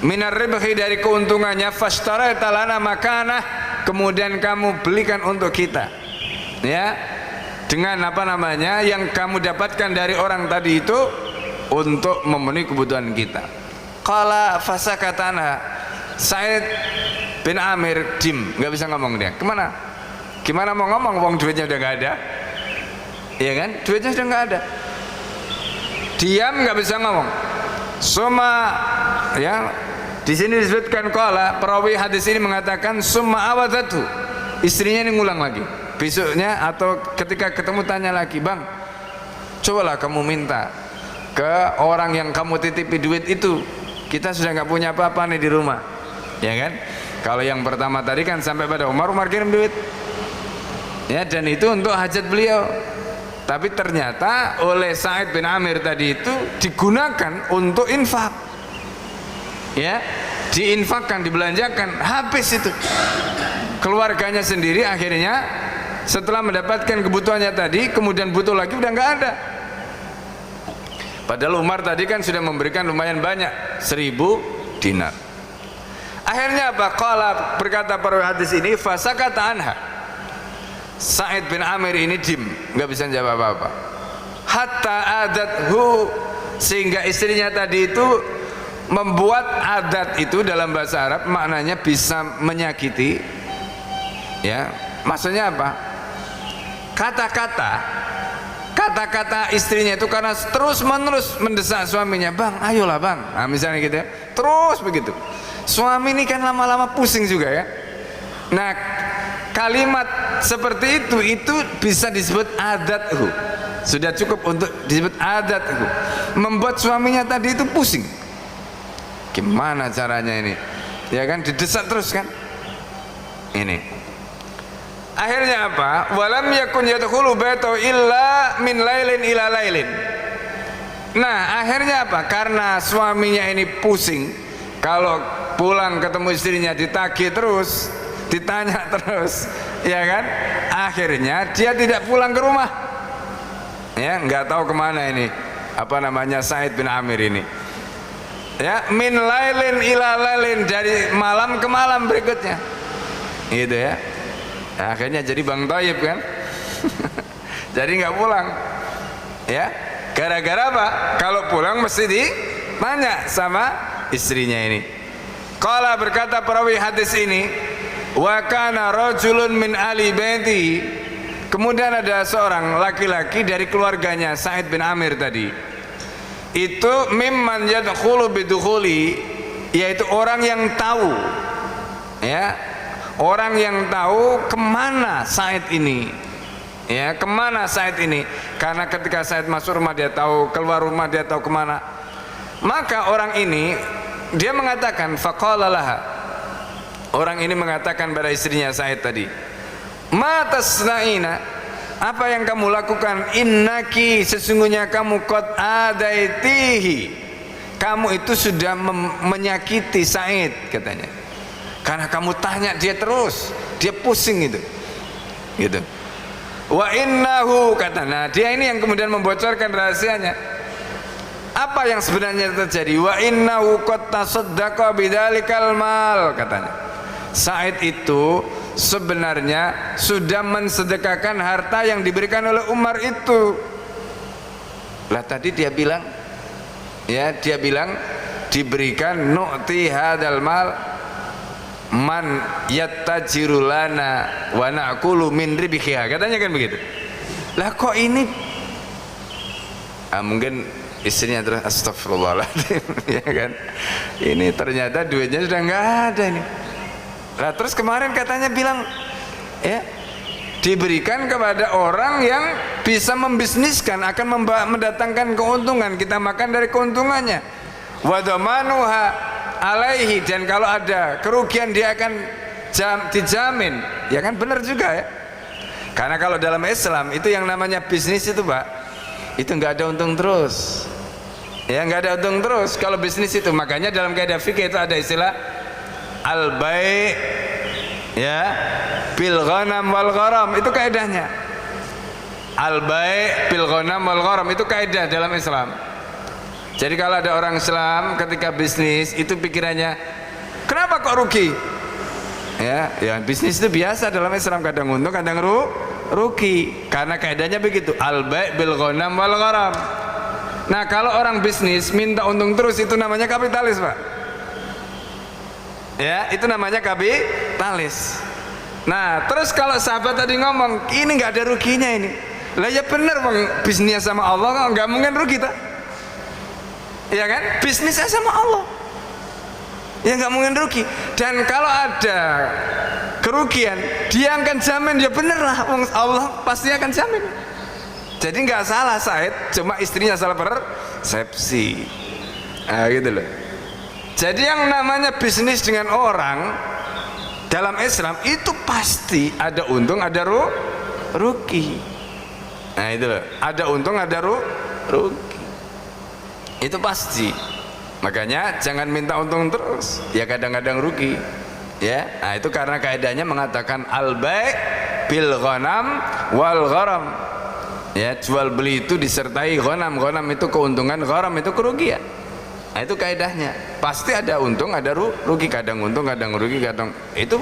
minar ribhi, dari keuntungannya, fashtaraita lana makanah, kemudian kamu belikan untuk kita, ya, dengan apa namanya yang kamu dapatkan dari orang tadi itu untuk memenuhi kebutuhan kita. Qala fasakatana, Sa'id bin Amir dim, nggak bisa ngomong dia. Gimana mau ngomong, uang duitnya udah nggak ada, ya kan? Duitnya sudah nggak ada. Diam, nggak bisa ngomong. Suma, ya, di sini disebutkan qala, perawi hadis ini mengatakan summa awadatu, istrinya ini ngulang lagi. Besoknya atau ketika ketemu tanya lagi, bang, cobalah kamu minta ke orang yang kamu titipi duit itu, kita sudah nggak punya apa-apa nih di rumah, ya kan? Kalau yang pertama tadi kan sampai pada Umar kirim duit, ya, dan itu untuk hajat beliau. Tapi ternyata oleh Sa'id bin Amir tadi itu digunakan untuk infak, ya, diinfakkan, dibelanjakan, habis itu. Keluarganya sendiri akhirnya setelah mendapatkan kebutuhannya tadi, kemudian butuh lagi, udah nggak ada. Padahal Umar tadi kan sudah memberikan lumayan banyak, 1000 dinar. Akhirnya apa? Qala, berkata perawi hadis ini, fasakata anha, Sa'id bin Amir ini dim, nggak bisa jawab apa-apa. Hatta adathu, sehingga istrinya tadi itu membuat adat itu dalam bahasa Arab maknanya bisa menyakiti, ya, maksudnya apa? Kata-kata istrinya itu karena terus menerus mendesak suaminya, bang ayolah bang, nah, misalnya gitu ya, terus begitu. Suami ini kan lama-lama pusing juga, ya. Nah kalimat seperti itu bisa disebut adathu, sudah cukup untuk disebut adathu, membuat suaminya tadi itu pusing. Gimana caranya ini? Ya kan, didesak terus kan? Ini. Akhirnya apa? Walam yakun yadkhulu baitahu illa min lailin ila lailin. Nah, akhirnya apa? Karena suaminya ini pusing, kalau pulang ketemu istrinya ditagih terus, ditanya terus, ya kan? Akhirnya dia tidak pulang ke rumah. Ya, nggak tahu kemana ini. Apa namanya, Sa'id bin Amir ini? Ya, min lailin ila lailin, dari malam ke malam berikutnya. Gitu ya. Akhirnya jadi Bang Thayyib kan? Jadi nggak pulang. Ya. Gara-gara apa? Kalau pulang mesti ditanya sama istrinya ini. Qala, berkata perawi hadis ini, wa kana rajulun min ali baiti. Kemudian ada seorang laki-laki dari keluarganya Sa'id bin Amir tadi. Itu mimman yadkhulu bidukhuli, yaitu orang yang tahu. Ya. Orang yang tahu kemana Sa'id ini. Ya, kemana Sa'id ini? Karena ketika Sa'id masuk rumah dia tahu, keluar rumah dia tahu kemana. Maka orang ini dia mengatakan, faqala laha. Orang ini mengatakan pada istrinya Sa'id tadi, ma tasna'ina, apa yang kamu lakukan? Innaki, sesungguhnya kamu qad adaitihi, kamu itu sudah menyakiti Sa'id, katanya. Karena kamu tanya dia terus, dia pusing itu. Gitu. Wa innahu, katanya, dia ini yang kemudian membocorkan rahasianya. Apa yang sebenarnya terjadi? Wa innahu qad tasaddaqa bidzalikal mal, katanya. Sa'id itu sebenarnya sudah mensedekahkan harta yang diberikan oleh Umar itu. Lah tadi dia bilang, ya, dia bilang diberikan nu'ti hadzal mal man yattajiru lana wa na'kulu min ribiha, katanya kan begitu. Lah kok ini mungkin istrinya terus astagfirullahaladzim, ya kan, ini ternyata duitnya sudah nggak ada ini. Lah terus kemarin katanya bilang, ya, diberikan kepada orang yang bisa membisniskan, akan mendatangkan keuntungan, kita makan dari keuntungannya. Wa dhamanuha alaihi, dan kalau ada kerugian dia akan dijamin. Ya kan, benar juga ya. Karena kalau dalam Islam itu yang namanya bisnis itu, Pak, itu nggak ada untung terus. Ya, nggak ada untung terus kalau bisnis itu. Makanya dalam kaidah fikih itu ada istilah al-bai', ya, bil ghanam wal gharam, itu kaidahnya. Al-bai' bil ghanam wal gharam itu kaidah dalam Islam. Jadi kalau ada orang Islam ketika bisnis itu pikirannya, kenapa kok rugi? Ya, ya, bisnis itu biasa dalam Islam, kadang untung kadang rugi. Karena kaidahnya begitu, al-bai' bil ghanam wal gharam. Nah, kalau orang bisnis minta untung terus, itu namanya kapitalis, Pak. Ya, itu namanya kapitalis. Nah, terus kalau sahabat tadi ngomong, ini nggak ada ruginya ini. Lah ya benar, Bang, bisnisnya sama Allah nggak mungkin rugi, tak? Ya kan, bisnisnya sama Allah, ya nggak mungkin rugi. Dan kalau ada kerugian, dia akan jamin. Ya bener lah, Allah pasti akan jamin. Jadi nggak salah Said, cuma istrinya salah persepsi. Nah, gitu loh. Jadi yang namanya bisnis dengan orang dalam Islam itu pasti ada untung, ada rugi. Nah itu loh, ada untung, ada rugi. Itu pasti. Makanya jangan minta untung terus, ya kadang-kadang rugi. Ya, nah itu karena kaidahnya mengatakan al-bai' bil ghanam wal gharam. Ya, jual beli itu disertai ghanam. Ghanam itu keuntungan, gharam itu kerugian. Nah itu kaidahnya. Pasti ada untung, ada rugi, kadang untung, kadang rugi, kadang, itu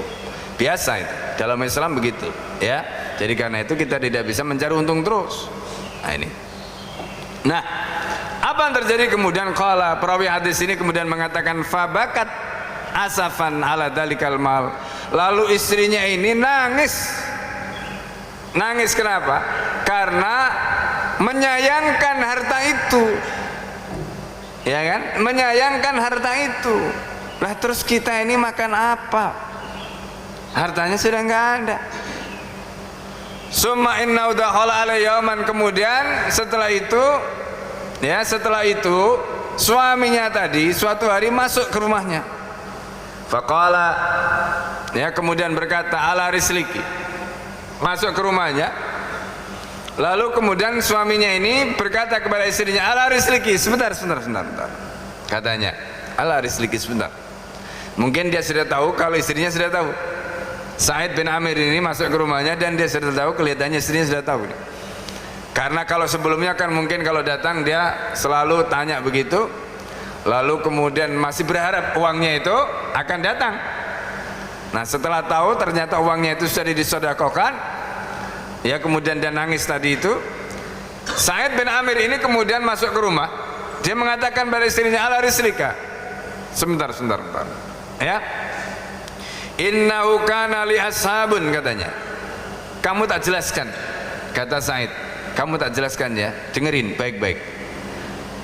biasa itu. Dalam Islam begitu, ya. Jadi karena itu kita tidak bisa mencari untung terus. Nah ini. Nah, apa yang terjadi kemudian? Qala, perawi hadis ini kemudian mengatakan fabakat asafan ala dalikal mal. Lalu istrinya ini nangis. Nangis kenapa? Karena menyayangkan harta itu. Ya kan? Menyayangkan harta itu. Lah terus kita ini makan apa? Hartanya sudah nggak ada. Summa inna udakhala ala yauman, kemudian setelah itu, ya, setelah itu suaminya tadi suatu hari masuk ke rumahnya. Faqala, ya, kemudian berkata, ala risliki, masuk ke rumahnya. Lalu kemudian suaminya ini berkata kepada istrinya, ala risliki, sebentar. Katanya, ala risliki, sebentar. Mungkin dia sudah tahu kalau istrinya sudah tahu. Sa'id bin Amir ini masuk ke rumahnya dan dia sudah tahu, kelihatannya istrinya sudah tahu. Karena kalau sebelumnya kan mungkin kalau datang dia selalu tanya begitu, lalu kemudian masih berharap uangnya itu akan datang. Nah, setelah tahu ternyata uangnya itu sudah disedekahkan, ya, kemudian dia nangis tadi itu. Sa'id bin Amir ini kemudian masuk ke rumah. Dia mengatakan pada istrinya, ala rislika, sebentar, ya, innahu kana li ashabun, katanya. Kamu tak jelaskan, kata Sa'id, kamu tak jelaskan, ya, dengerin baik-baik.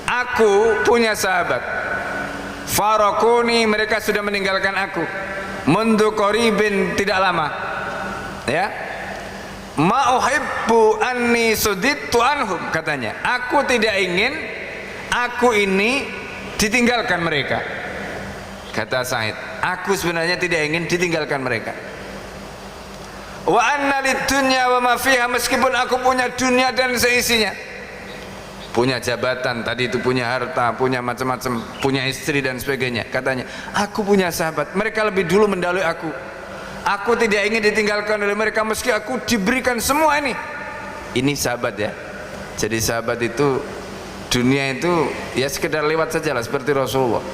Aku punya sahabat, farakuni, mereka sudah meninggalkan aku, mundu qaribin, tidak lama, ya. Ma uhibbu anni sudittu anhum, katanya. Aku tidak ingin aku ini ditinggalkan mereka. Kata Sa'id, aku sebenarnya tidak ingin ditinggalkan mereka. Wa anna lid-dunya wa ma fiha, meskipun aku punya dunia dan seisinya, punya jabatan tadi itu, punya harta, punya macam-macam, punya istri dan sebagainya. Katanya, aku punya sahabat, mereka lebih dulu mendahului aku. Aku tidak ingin ditinggalkan oleh mereka meski aku diberikan semua ini. Ini sahabat, ya. Jadi sahabat itu, dunia itu ya sekedar lewat saja lah, seperti Rasulullah.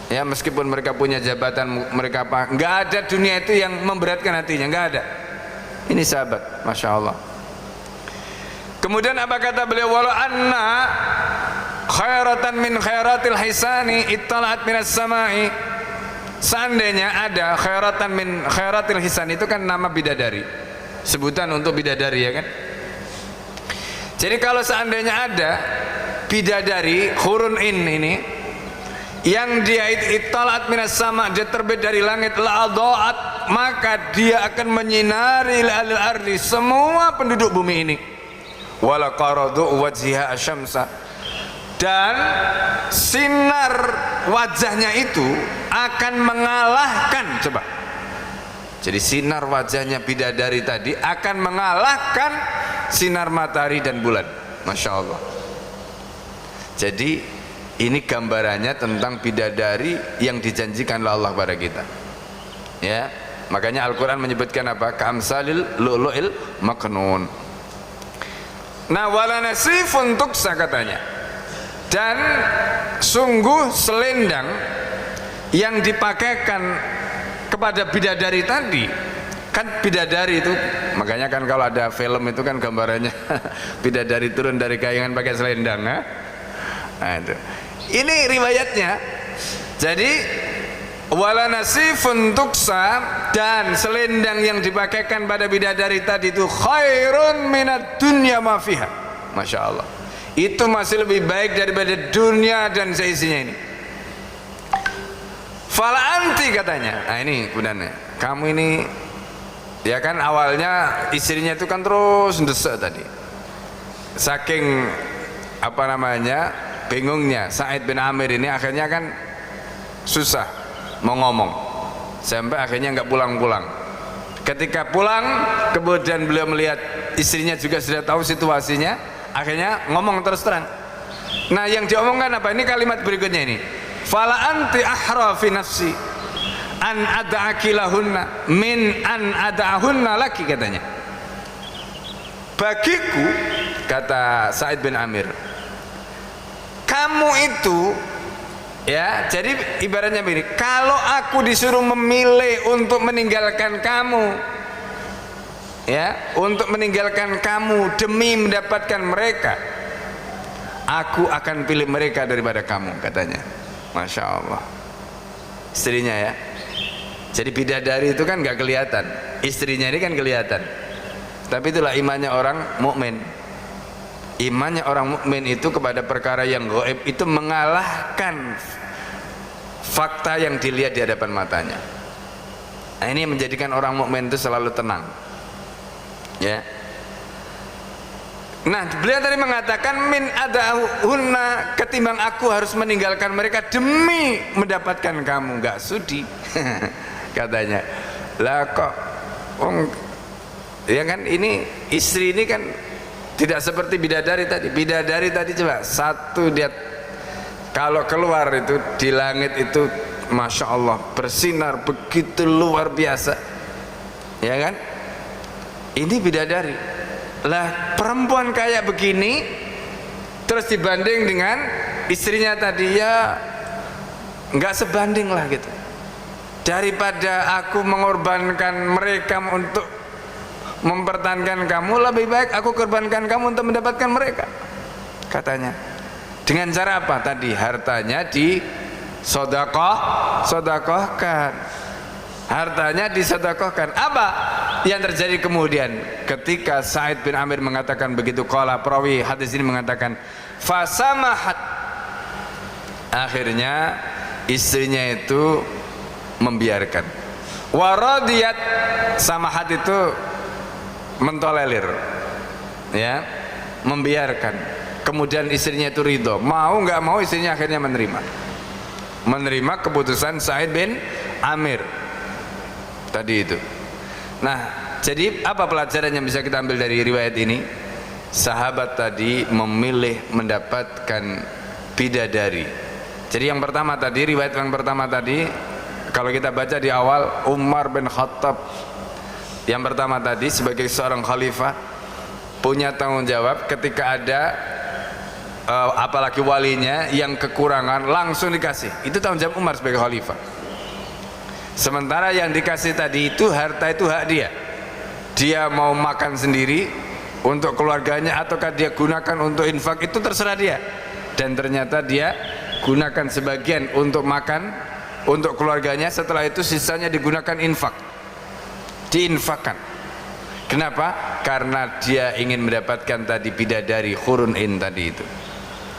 Ya, meskipun mereka punya jabatan, mereka apa, nggak ada dunia itu yang memberatkan hatinya, nggak ada. Ini sahabat, masya Allah. Kemudian apa kata beliau, walau anna khairatan min khairatil hisani ittalaat minas samai, seandainya ada khairatan min khairatil hisan, itu kan nama bidadari, sebutan untuk bidadari, ya kan. Jadi kalau seandainya ada bidadari hurun ini yang dia ittalaat minas sama, dia terbit dari langit, la adaat, maka dia akan menyinari lil ardi, semua penduduk bumi ini. Wala qaradu wajhiha asyamsa, dan sinar wajahnya itu akan mengalahkan, coba. Jadi sinar wajahnya bidadari tadi akan mengalahkan sinar matahari dan bulan. Masya Allah. Jadi ini gambarannya tentang bidadari yang dijanjikan oleh Allah pada kita, ya. Makanya Al-Quran menyebutkan apa? Ka'amsalil lu'lu'il maknun. Nah, wala nasifun tuksa, katanya. Dan sungguh selendang yang dipakaikan kepada bidadari tadi, kan bidadari itu, makanya kan kalau ada film itu kan gambarannya bidadari turun dari kayangan pakai selendang, ya? Nah, itu. Ini riwayatnya. Jadi wala nasifun tuksa, dan selendang yang dipakaikan pada bidadari tadi itu khairun minad dunya ma fiha. Masya Allah, itu masih lebih baik daripada dunia dan seisinya ini. Fala anti, katanya. Nah, ini kemudiannya, kamu ini, ya kan, awalnya istrinya itu kan terus ndesek tadi, saking apa namanya, bingungnya Sa'id bin Amir ini, akhirnya kan susah mau ngomong, sampai akhirnya nggak pulang-pulang. Ketika pulang, kemudian beliau melihat istrinya juga sudah tahu situasinya, akhirnya ngomong terus terang. Nah, yang diomongkan apa? Ini kalimat berikutnya ini, fala anti ahra fi nafsi an ad'aki lahunna min an ad'ahunna laki, katanya. Bagiku, kata Sa'id bin Amir, kamu itu, ya, jadi ibaratnya begini, kalau aku disuruh memilih untuk meninggalkan kamu, ya, untuk meninggalkan kamu demi mendapatkan mereka, aku akan pilih mereka daripada kamu, katanya. Masya Allah. Istrinya, ya. Jadi bidadari itu kan nggak kelihatan, istrinya ini kan kelihatan. Tapi itulah imannya orang mukmin. Imannya orang mukmin itu kepada perkara yang gaib itu mengalahkan fakta yang dilihat di hadapan matanya. Nah, ini menjadikan orang mukmin itu selalu tenang, ya. Nah, beliau tadi mengatakan min adahunna, ketimbang aku harus meninggalkan mereka demi mendapatkan kamu, nggak sudi. Katanya. Lah kok ya kan, ini istri ini kan tidak seperti bidadari tadi. Bidadari tadi coba satu, dia kalau keluar itu di langit itu Masya Allah bersinar begitu luar biasa, ya kan? Ini bidadari. Lah perempuan kayak begini terus dibanding dengan istrinya tadi, ya nggak sebanding lah gitu. Daripada aku mengorbankan mereka untuk mempertahankan kamu, lebih baik aku korbankan kamu untuk mendapatkan mereka, katanya. Dengan cara apa tadi? Hartanya di sodakohkan, hartanya disodakohkan. Apa yang terjadi kemudian ketika Sa'id bin Amir mengatakan begitu? Qala perawi hadis ini mengatakan fasamahat, akhirnya istrinya itu membiarkan. Waradiyat, samahat itu mentolerir, ya, membiarkan. Kemudian istrinya itu ridho, mau nggak mau istrinya akhirnya menerima keputusan Sa'id bin Amir tadi itu. Nah, jadi apa pelajaran yang bisa kita ambil dari riwayat ini? Sahabat tadi memilih mendapatkan bidadari. Jadi yang pertama tadi, riwayat yang pertama tadi, kalau kita baca di awal, Umar bin Khattab yang pertama tadi sebagai seorang khalifah punya tanggung jawab ketika ada apalagi walinya yang kekurangan langsung dikasih. Itu tanggung jawab Umar sebagai khalifah. Sementara yang dikasih tadi itu harta itu hak dia. Dia mau makan sendiri untuk keluarganya ataukah dia gunakan untuk infak, itu terserah dia. Dan ternyata dia gunakan sebagian untuk makan untuk keluarganya, setelah itu sisanya digunakan infak, diinfakkan. Kenapa? Karena dia ingin mendapatkan tadi bidadari hurun in tadi itu.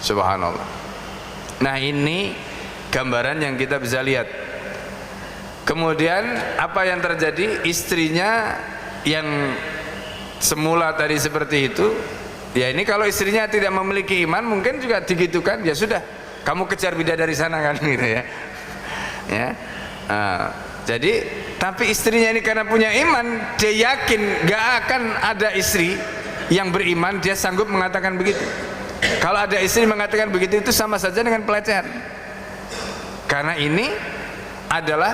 Subhanallah. Nah, ini gambaran yang kita bisa lihat. Kemudian apa yang terjadi? Istrinya yang semula tadi seperti itu, ya ini kalau istrinya tidak memiliki iman mungkin juga digitukan, ya sudah kamu kejar bidadari sana kan gitu ya. Ya. Jadi tapi istrinya ini karena punya iman, dia yakin gak akan ada istri yang beriman dia sanggup mengatakan begitu. Kalau ada istri mengatakan begitu, itu sama saja dengan pelecehan. Karena ini adalah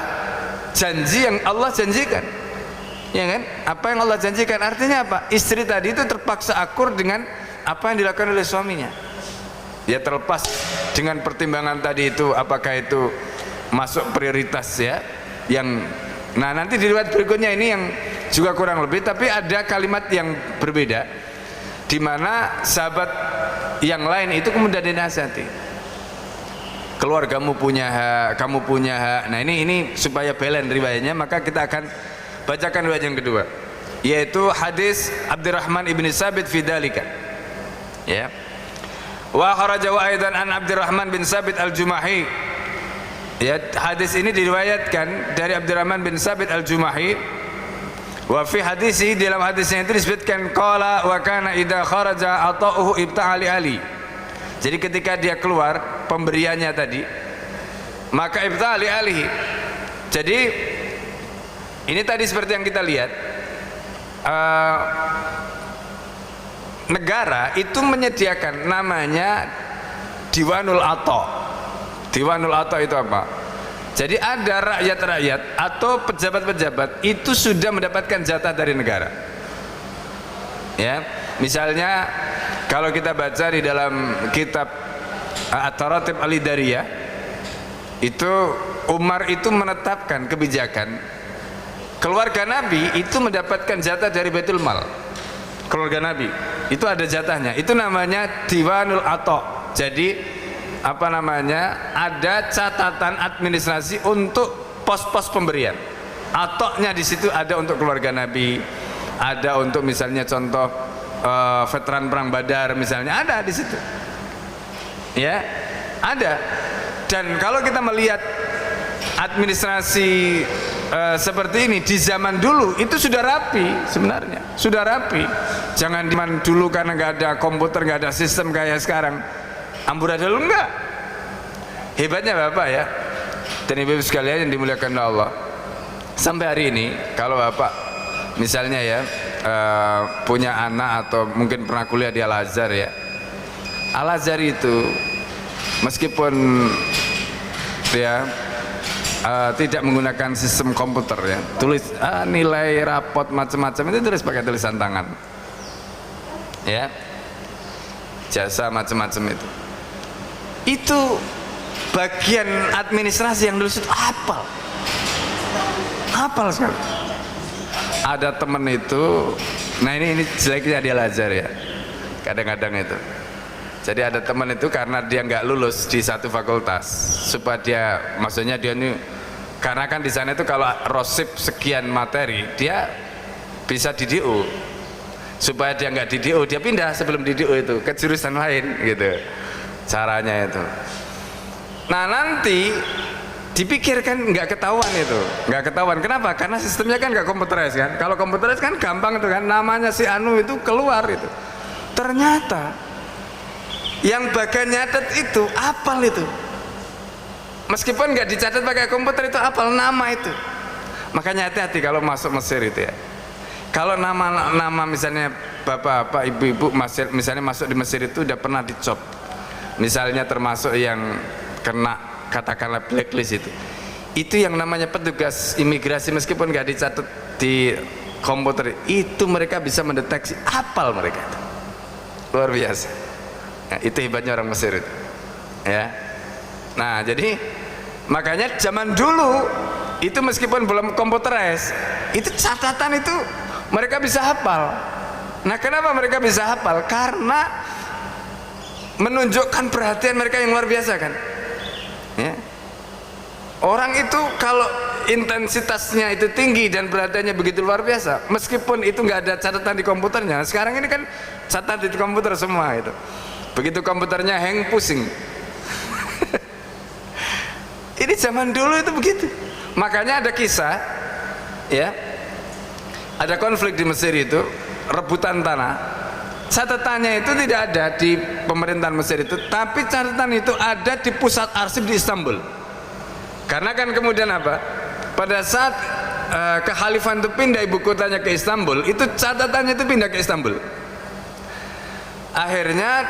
janji yang Allah janjikan, ya kan? Apa yang Allah janjikan artinya apa? Istri tadi itu terpaksa akur dengan apa yang dilakukan oleh suaminya. Ya, terlepas dengan pertimbangan tadi itu, apakah itu masuk prioritas ya, yang nah nanti di riwayat berikutnya ini yang juga kurang lebih, tapi ada kalimat yang berbeda di mana sahabat yang lain itu kemudian dinasihati, keluargamu punya hak, kamu punya hak. Nah ini supaya balance riwayatnya, maka kita akan bacakan riwayat yang kedua, yaitu hadis Abdurrahman ibn Sabit fi dzalika, ya. Wa kharajahu aidan an Abdurrahman bin Sabit al-Jumahi. Ya, hadis ini diriwayatkan dari Abdurrahman bin Sabit al-Jumahi. Wa fi hadisi, dalam hadisnya itu disebutkan qala wa kana idza kharaja ata'uhu ibta'ali ali. Jadi ketika dia keluar pemberiannya tadi, maka ibta'ali alihi. Jadi ini tadi seperti yang kita lihat, negara itu menyediakan namanya Diwanul Atha. Diwanul Atha itu apa? Jadi ada rakyat-rakyat atau pejabat-pejabat itu sudah mendapatkan jatah dari negara. Ya, misalnya kalau kita baca di dalam kitab At-Taratib Al-Idariyah, itu Umar itu menetapkan kebijakan keluarga Nabi itu mendapatkan jatah dari Baitul Mal. Keluarga Nabi itu ada jatahnya. Itu namanya Diwanul Atha. Jadi apa namanya, ada catatan administrasi untuk pos-pos pemberian. Atoknya di situ ada untuk keluarga Nabi, ada untuk misalnya contoh veteran perang Badar misalnya, ada di situ. Ya, ada. Dan kalau kita melihat administrasi seperti ini di zaman dulu itu sudah rapi sebenarnya, sudah rapi. Jangan di zaman dulu karena nggak ada komputer, nggak ada sistem kayak sekarang amburadul, enggak. Hebatnya Bapak ya dan Ibu sekalian yang dimuliakan Allah, sampai hari ini kalau Bapak misalnya ya punya anak atau mungkin pernah kuliah di Al-Azhar ya, Al-Azhar itu meskipun dia tidak menggunakan sistem komputer ya, tulis nilai rapot macam-macam itu tulis pakai tulisan tangan ya, jasa macam-macam itu bagian administrasi yang dulu itu hafal sekali. Ada temen itu, nah ini jeleknya di Al-Azhar ya, kadang-kadang itu. Jadi ada teman itu karena dia nggak lulus di satu fakultas, supaya dia, maksudnya dia ini, karena kan di sana itu kalau rosip sekian materi dia bisa di DO, supaya dia nggak di DO dia pindah sebelum di DO itu ke jurusan lain gitu, caranya itu. Nah nanti dipikirkan nggak ketahuan itu, nggak ketahuan. Kenapa? Karena sistemnya kan nggak komputeris kan. Kalau komputeris kan gampang itu kan, namanya si Anu itu keluar itu. Ternyata yang bagian nyatet itu apal itu, meskipun nggak dicatat pakai komputer itu apal nama itu. Makanya hati-hati kalau masuk Mesir itu ya. Kalau nama misalnya bapak-bapak, ibu-ibu misalnya masuk di Mesir itu udah pernah dicop, misalnya termasuk yang kena katakanlah blacklist itu yang namanya petugas imigrasi, meskipun nggak dicatat di komputer itu mereka bisa mendeteksi, apal mereka itu. Luar biasa. Nah, itu hebatnya orang Mesir itu ya. Nah jadi makanya zaman dulu itu meskipun belum komputeris itu catatan itu mereka bisa hafal. Nah kenapa mereka bisa hafal? Karena menunjukkan perhatian mereka yang luar biasa kan ya. Orang itu kalau intensitasnya itu tinggi dan perhatiannya begitu luar biasa, meskipun itu nggak ada catatan di komputernya. Sekarang ini kan catat di komputer semua itu. Begitu komputernya hang, pusing. Ini zaman dulu itu begitu. Makanya ada kisah ya, ada konflik di Mesir itu, rebutan tanah. Catatannya itu tidak ada di pemerintahan Mesir itu, tapi catatan itu ada di pusat arsip di Istanbul. Karena kan kemudian apa? Pada saat kekhalifan itu pindah ibu kotanya ke Istanbul, itu catatannya itu pindah ke Istanbul. Akhirnya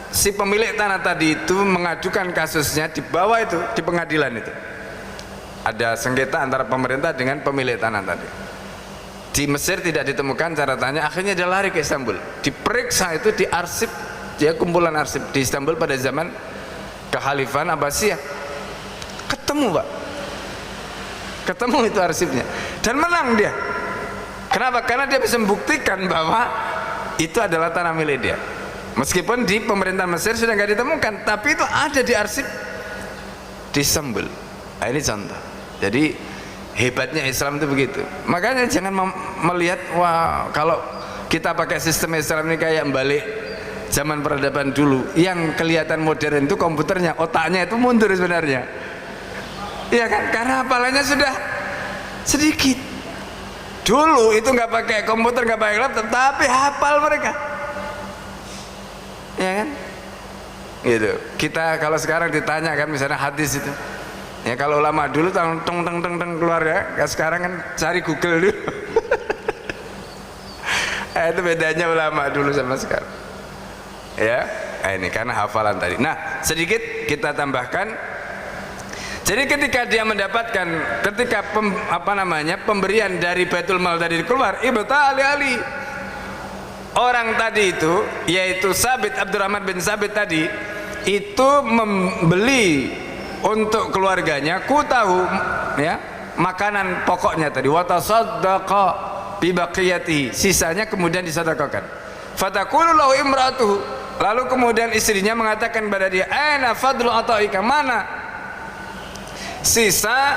si pemilik tanah tadi itu mengajukan kasusnya di bawah itu, di pengadilan itu. Ada sengketa antara pemerintah dengan pemilik tanah tadi. Di Mesir tidak ditemukan catatannya, akhirnya dia lari ke Istanbul. Diperiksa itu di arsip, dia kumpulan arsip di Istanbul pada zaman kekhalifan Abbasiyah. Ketemu Pak, ketemu itu arsipnya dan menang dia. Kenapa? Karena dia bisa membuktikan bahwa itu adalah tanah milik dia, meskipun di pemerintahan Mesir sudah nggak ditemukan, tapi itu ada di arsip di Istanbul. Nah, ini contoh. Jadi hebatnya Islam itu begitu. Makanya jangan melihat wah kalau kita pakai sistem Islam ini kayak balik zaman peradaban dulu, yang kelihatan modern itu komputernya, otaknya itu mundur sebenarnya. Iya kan, karena hafalannya sudah sedikit. Dulu itu nggak pakai komputer, nggak pakai laptop, tapi hafal mereka. Ya kan? Gitu. Kita kalau sekarang ditanya kan misalnya hadis itu. Ya kalau ulama dulu teng keluar ya, sekarang kan cari Google dulu. Itu bedanya ulama dulu sama sekarang. Ya, ini karena hafalan tadi. Nah, sedikit kita tambahkan. Jadi ketika dia mendapatkan, ketika pemberian dari Baitul Mal tadi keluar, ibta ali orang tadi itu, yaitu Sabit, Abdurrahman bin Sabit tadi, itu membeli untuk keluarganya, ku tahu ya, makanan pokoknya tadi, wa tasaddaqa bi baqiyatihi, sisanya kemudian disedekahkan. Fataqulu lahu imra'atuhu, lalu kemudian istrinya mengatakan pada dia, aina fadlu ataika, mana sisa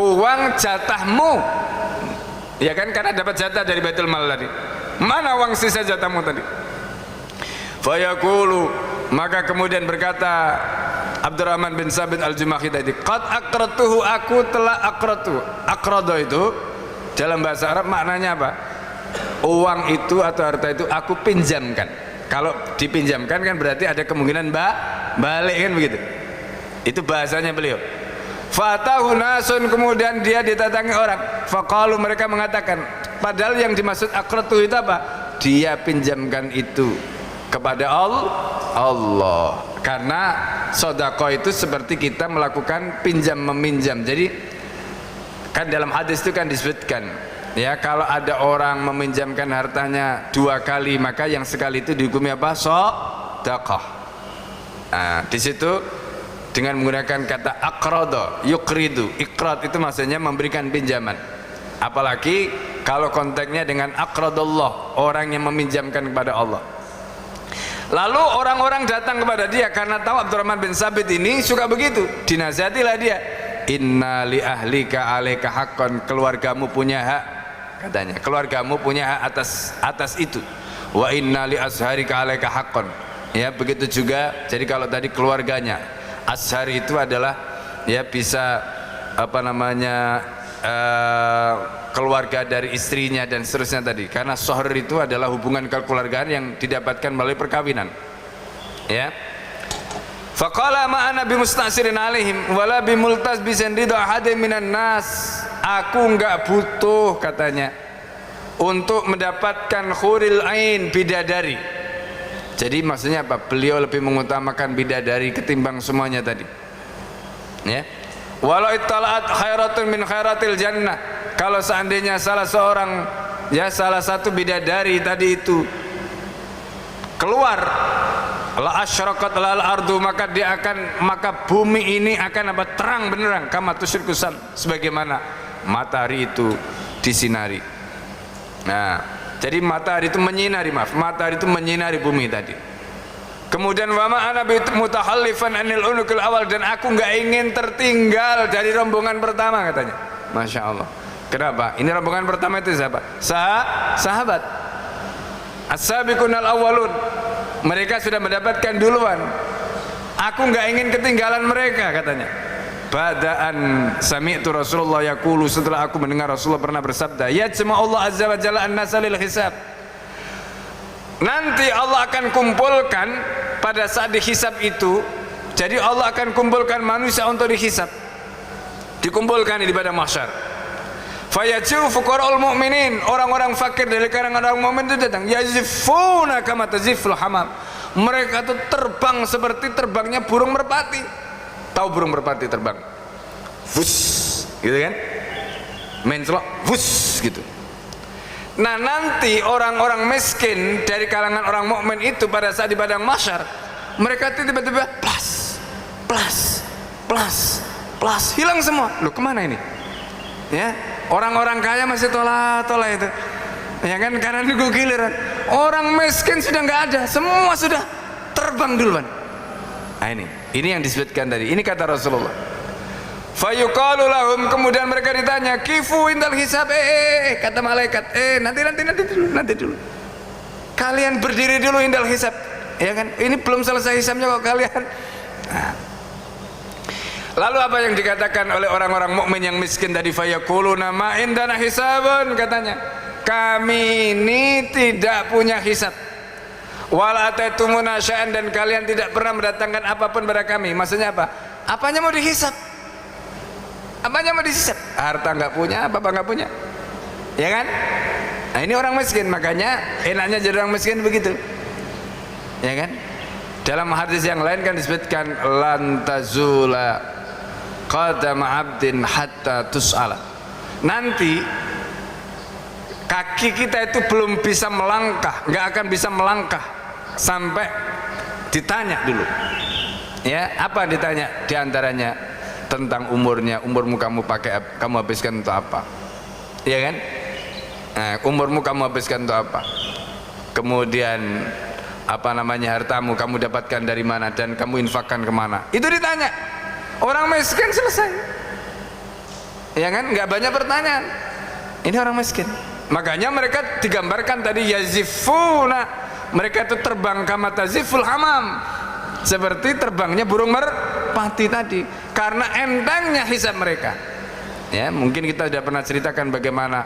uang jatahmu? Ya kan, karena dapat jatah dari Baitul Mal tadi. Mana uang sisa jatahmu tadi? Fayaqulu, maka kemudian berkata Abdurrahman bin Sabit al-Jumahi tadi, qad aqratuhu, aku telah aqratu. Aqrado itu dalam bahasa Arab maknanya apa? Uang itu atau harta itu aku pinjamkan. Kalau dipinjamkan kan berarti ada kemungkinan balik kan begitu. Itu bahasanya beliau. Fatahu nasun, kemudian dia didatangi orang. Faqalu, mereka mengatakan, padahal yang dimaksud aqratu itu apa? Dia pinjamkan itu kepada Allah. Karena sedekah itu seperti kita melakukan pinjam meminjam. Jadi kan dalam hadis itu kan disebutkan, ya, kalau ada orang meminjamkan hartanya 2 kali, maka yang sekali itu dihukumi apa? Sedekah. Nah, di situ dengan menggunakan kata aqrada, yuqridu. Iqrad itu maksudnya memberikan pinjaman. Apalagi kalau konteksnya dengan aqradallah, orang yang meminjamkan kepada Allah. Lalu orang-orang datang kepada dia karena tahu Abdurrahman bin Sabit ini suka begitu. Dinasihatilah dia. Inna li ahlika alaika haqqan, keluargamu punya hak, katanya. Keluargamu punya hak atas itu. Wa inna li azharika alaika haqqan. Ya, begitu juga. Jadi kalau tadi keluarganya, azhar itu adalah ya bisa apa namanya keluarga dari istrinya dan seterusnya tadi, karena sohr itu adalah hubungan kekeluargaan yang didapatkan melalui perkawinan, ya. Faqala ma ana bimusta'sirin alaihim wala bimultasbisin ridha ahadin minan nas, aku enggak butuh, katanya, untuk mendapatkan khuril ain, bidadari. Jadi maksudnya apa? Beliau lebih mengutamakan bidadari ketimbang semuanya tadi, ya. Walau ittalaat khairatun min khairatil jannah, kalau seandainya salah seorang, ya, salah satu bidadari tadi itu keluar, la asyraqat lal ardu, maka bumi ini akan apa? Terang benderang, kama tusyriku sam, sebagaimana matahari itu disinari. Nah, jadi matahari itu menyinari, matahari itu menyinari bumi tadi. Kemudian wa ma ana mutahallifan anil unukil awal, dan aku enggak ingin tertinggal dari rombongan pertama, katanya. Masya Allah. Kenapa? Ini rombongan pertama itu siapa? Sahabat. As-sabiqunal awwalun. Mereka sudah mendapatkan duluan. Aku enggak ingin ketinggalan mereka, katanya. Badaan sami'tu Rasulullah yaqulu, setelah aku mendengar Rasulullah pernah bersabda, yajma'ullah azza wa jalla an-nasa lil hisab. Nanti Allah akan kumpulkan pada saat dihisab itu. Jadi Allah akan kumpulkan manusia untuk dihisab, dikumpulkan di padang mahsyar. Fayaji'u fuqara'ul mu'minin, orang-orang fakir dari kalangan orang mukmin itu datang. Yazifuna kama taziful hamam, mereka itu terbang seperti terbangnya burung merpati. Tahu burung merpati terbang? Wus, gitu kan? Mencelok, wus, gitu. Nah, nanti orang-orang miskin dari kalangan orang mukmin itu pada saat di padang mahsyar, mereka itu tiba-tiba plus, hilang semua. Loh, kemana ini? Ya, orang-orang kaya masih tola itu, ya kan, karena nunggu giliran. Orang miskin sudah nggak ada, semua sudah terbang duluan. Nah, ini yang disebutkan tadi. Ini kata Rasulullah. Fayuqalu lahum, kemudian mereka ditanya, kifu indal hisab, kata malaikat, nanti dulu. Kalian berdiri dulu indal hisab, ya kan? Ini belum selesai hisabnya kok kalian. Nah. Lalu apa yang dikatakan oleh orang-orang mukmin yang miskin tadi? Fayaquluna ma indana hisabun, katanya, kami ini tidak punya hisab. Wala ataitumuna sya'an, dan kalian tidak pernah mendatangkan apapun pada kami. Maksudnya apa? Apanya mau dihisab? Apanya mau dihisab? Harta nggak punya, apa nggak punya, ya kan? Nah, ini orang miskin, makanya enaknya jadi orang miskin begitu, ya kan? Dalam hadis yang lain kan disebutkan lan tazula qadama 'abdin hatta tus'ala. Nanti kaki kita itu belum bisa melangkah, nggak akan bisa melangkah sampai ditanya dulu. Ya, apa ditanya? Di antaranya tentang umurnya, umurmu kamu habiskan untuk apa, ya kan? Nah, umurmu kamu habiskan untuk apa? Kemudian apa namanya, hartamu kamu dapatkan dari mana dan kamu infakkan kemana? Itu ditanya. Orang miskin selesai, ya kan? Nggak banyak pertanyaan. Ini orang miskin. Makanya mereka digambarkan tadi yazifuna, mereka itu terbang kama taziful hamam, seperti terbangnya burung merpati tadi karena entengnya hisab mereka. Ya, mungkin kita sudah pernah ceritakan bagaimana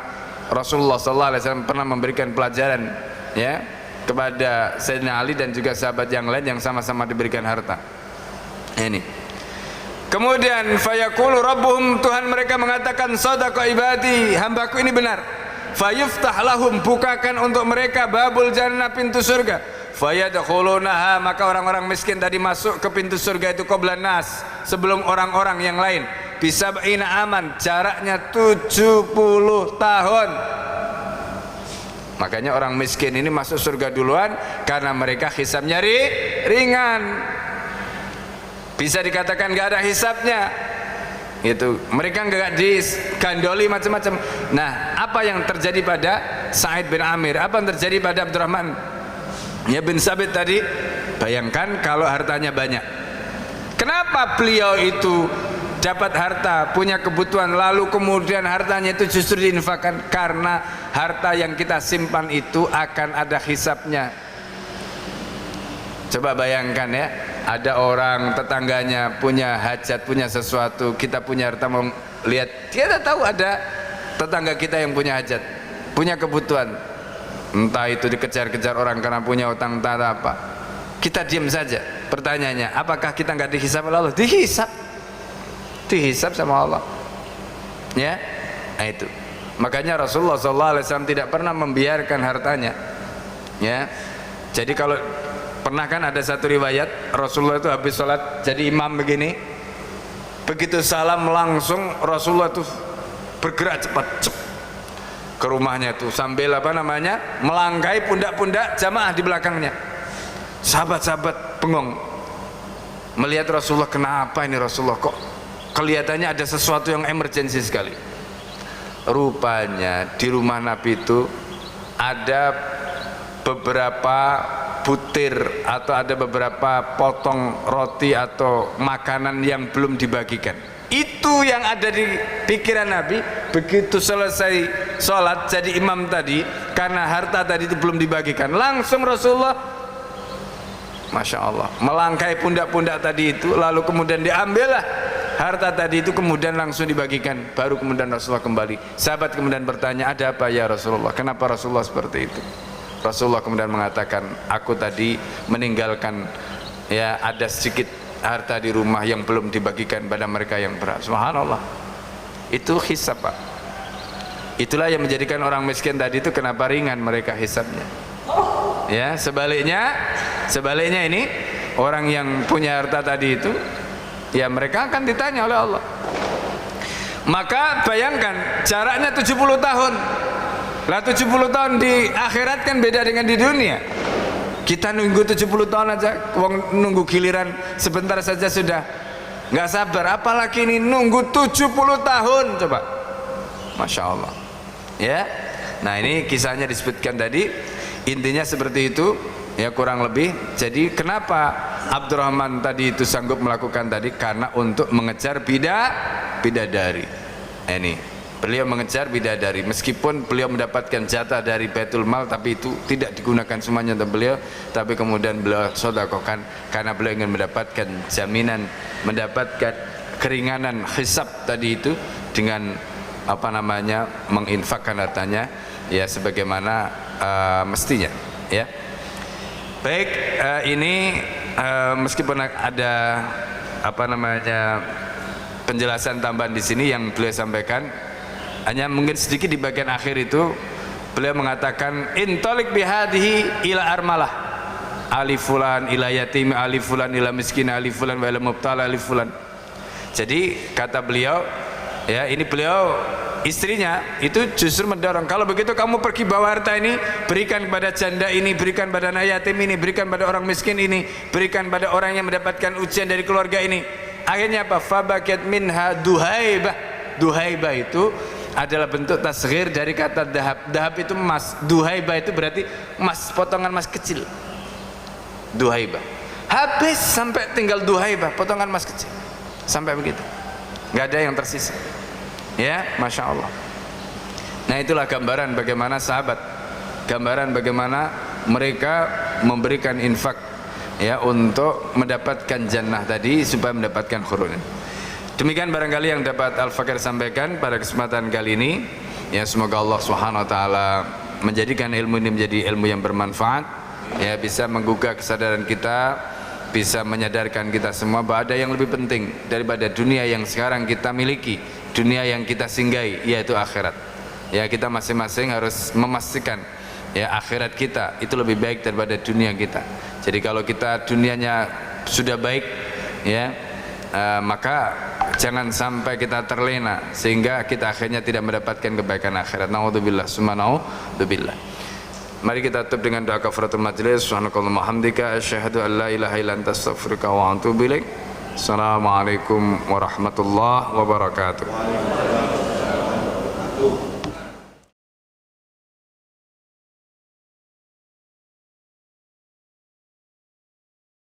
Rasulullah SAW pernah memberikan pelajaran ya kepada Sayyidina Ali dan juga sahabat yang lain yang sama-sama diberikan harta. Ini. Kemudian fayaqulu rabbuhum, Tuhan mereka mengatakan sadaqa ibadi, hambaku ini benar. Fayuftah lahum, bukakan untuk mereka babul jannah, pintu surga. Fayadkhulunaha, maka orang-orang miskin tadi masuk ke pintu surga itu qablan nas, sebelum orang-orang yang lain. Bisab'ina aman, jaraknya 70 tahun. Makanya orang miskin ini masuk surga duluan karena mereka hisabnya ringan. Bisa dikatakan gak ada hisabnya. Itu mereka nggak digandoli macam-macam. Nah, apa yang terjadi pada Sa'id bin Amir? Apa yang terjadi pada Abdurrahman ya bin Sabit tadi? Bayangkan kalau hartanya banyak. Kenapa beliau itu dapat harta, punya kebutuhan, lalu kemudian hartanya itu justru diinfakkan? Karena harta yang kita simpan itu akan ada hisabnya. Coba bayangkan ya, ada orang tetangganya punya hajat, punya sesuatu, kita punya harta, mau lihat, kita tahu ada tetangga kita yang punya hajat, punya kebutuhan, entah itu dikejar-kejar orang karena punya utang, entah apa, kita diam saja. Pertanyaannya, apakah kita nggak dihisab oleh Allah? Dihisab sama Allah ya. Nah itu makanya Rasulullah SAW tidak pernah membiarkan hartanya ya. Jadi kalau pernah kan ada satu riwayat Rasulullah itu habis sholat jadi imam begini, begitu salam langsung Rasulullah itu bergerak cepat ke rumahnya itu sambil apa namanya melangkai pundak-pundak jamaah di belakangnya. Sahabat-sahabat bengong melihat Rasulullah, kenapa ini Rasulullah kok kelihatannya ada sesuatu yang emergensi sekali. Rupanya di rumah Nabi itu ada beberapa butir atau ada beberapa potong roti atau makanan yang belum dibagikan. Itu yang ada di pikiran Nabi begitu selesai sholat jadi imam tadi, karena harta tadi itu belum dibagikan, langsung Rasulullah Masya Allah melangkai pundak-pundak tadi itu, lalu kemudian diambillah harta tadi itu, kemudian langsung dibagikan. Baru kemudian Rasulullah kembali. Sahabat kemudian bertanya, ada apa ya Rasulullah, kenapa Rasulullah seperti itu? Rasulullah kemudian mengatakan, aku tadi meninggalkan ya ada sedikit harta di rumah yang belum dibagikan pada mereka yang berat. Subhanallah, itu hisab Pak. Itulah yang menjadikan orang miskin tadi itu kenapa ringan mereka hisabnya ya. Sebaliknya ini orang yang punya harta tadi itu ya mereka akan ditanya oleh Allah. Maka bayangkan jaraknya 70 tahun. Lah 70 tahun di akhirat kan beda dengan di dunia. Kita nunggu 70 tahun aja, nunggu giliran sebentar saja sudah nggak sabar, apalagi ini nunggu 70 tahun coba. Masya Allah ya. Nah ini kisahnya disebutkan tadi, intinya seperti itu ya kurang lebih. Jadi kenapa Abdurrahman tadi itu sanggup melakukan tadi? Karena untuk mengejar bidadari. Ini beliau mengejar bidadari, meskipun beliau mendapatkan jatah dari Baitul Mal, tapi itu tidak digunakan semuanya untuk beliau, tapi kemudian beliau sedekahkan karena beliau ingin mendapatkan jaminan, mendapatkan keringanan hisab tadi itu dengan apa namanya menginfakkan hartanya ya sebagaimana mestinya ya. Baik, ini meskipun ada apa namanya penjelasan tambahan di sini yang beliau sampaikan, hanya mungkin sedikit di bagian akhir itu beliau mengatakan intalik bihadihi ila armalah alif fulan ila yatim alif fulan ila miskin alif fulan wa ila mubtala alif fulan. Jadi kata beliau ya, ini beliau istrinya itu justru mendorong, kalau begitu kamu pergi bawa harta ini, berikan kepada janda ini, berikan pada anak yatim ini, berikan pada orang miskin ini, berikan pada orang yang mendapatkan ujian dari keluarga ini. Akhirnya apa? Fabakat minha duhaibah. Duhaibah itu adalah bentuk tasghir dari kata dahab. Dahab itu emas, duhaibah itu berarti emas, potongan emas kecil. Duhaibah habis sampai tinggal duhaibah, potongan emas kecil, sampai begitu, nggak ada yang tersisa ya. Masya Allah. Nah itulah gambaran bagaimana sahabat, gambaran bagaimana mereka memberikan infak ya untuk mendapatkan jannah tadi, supaya mendapatkan khurujnya. Demikian barangkali yang dapat Al-Fakir sampaikan pada kesempatan kali ini. Ya, semoga Allah Subhanahu wa taala menjadikan ilmu ini menjadi ilmu yang bermanfaat, ya, bisa menggugah kesadaran kita, bisa menyadarkan kita semua bahwa ada yang lebih penting daripada dunia yang sekarang kita miliki, dunia yang kita singgahi, yaitu akhirat. Ya, kita masing-masing harus memastikan ya akhirat kita itu lebih baik daripada dunia kita. Jadi kalau kita dunianya sudah baik, ya, maka jangan sampai kita terlena sehingga kita akhirnya tidak mendapatkan kebaikan akhirat. Naudzubillah, summa naudzubillah. Mari kita tutup dengan doa kafaratul majlis. Subhanakallahumma hamdika asyhadu an la ilaha illa anta astaghfiruka wa atubu ilaik. Assalamualaikum warahmatullahi wabarakatuh.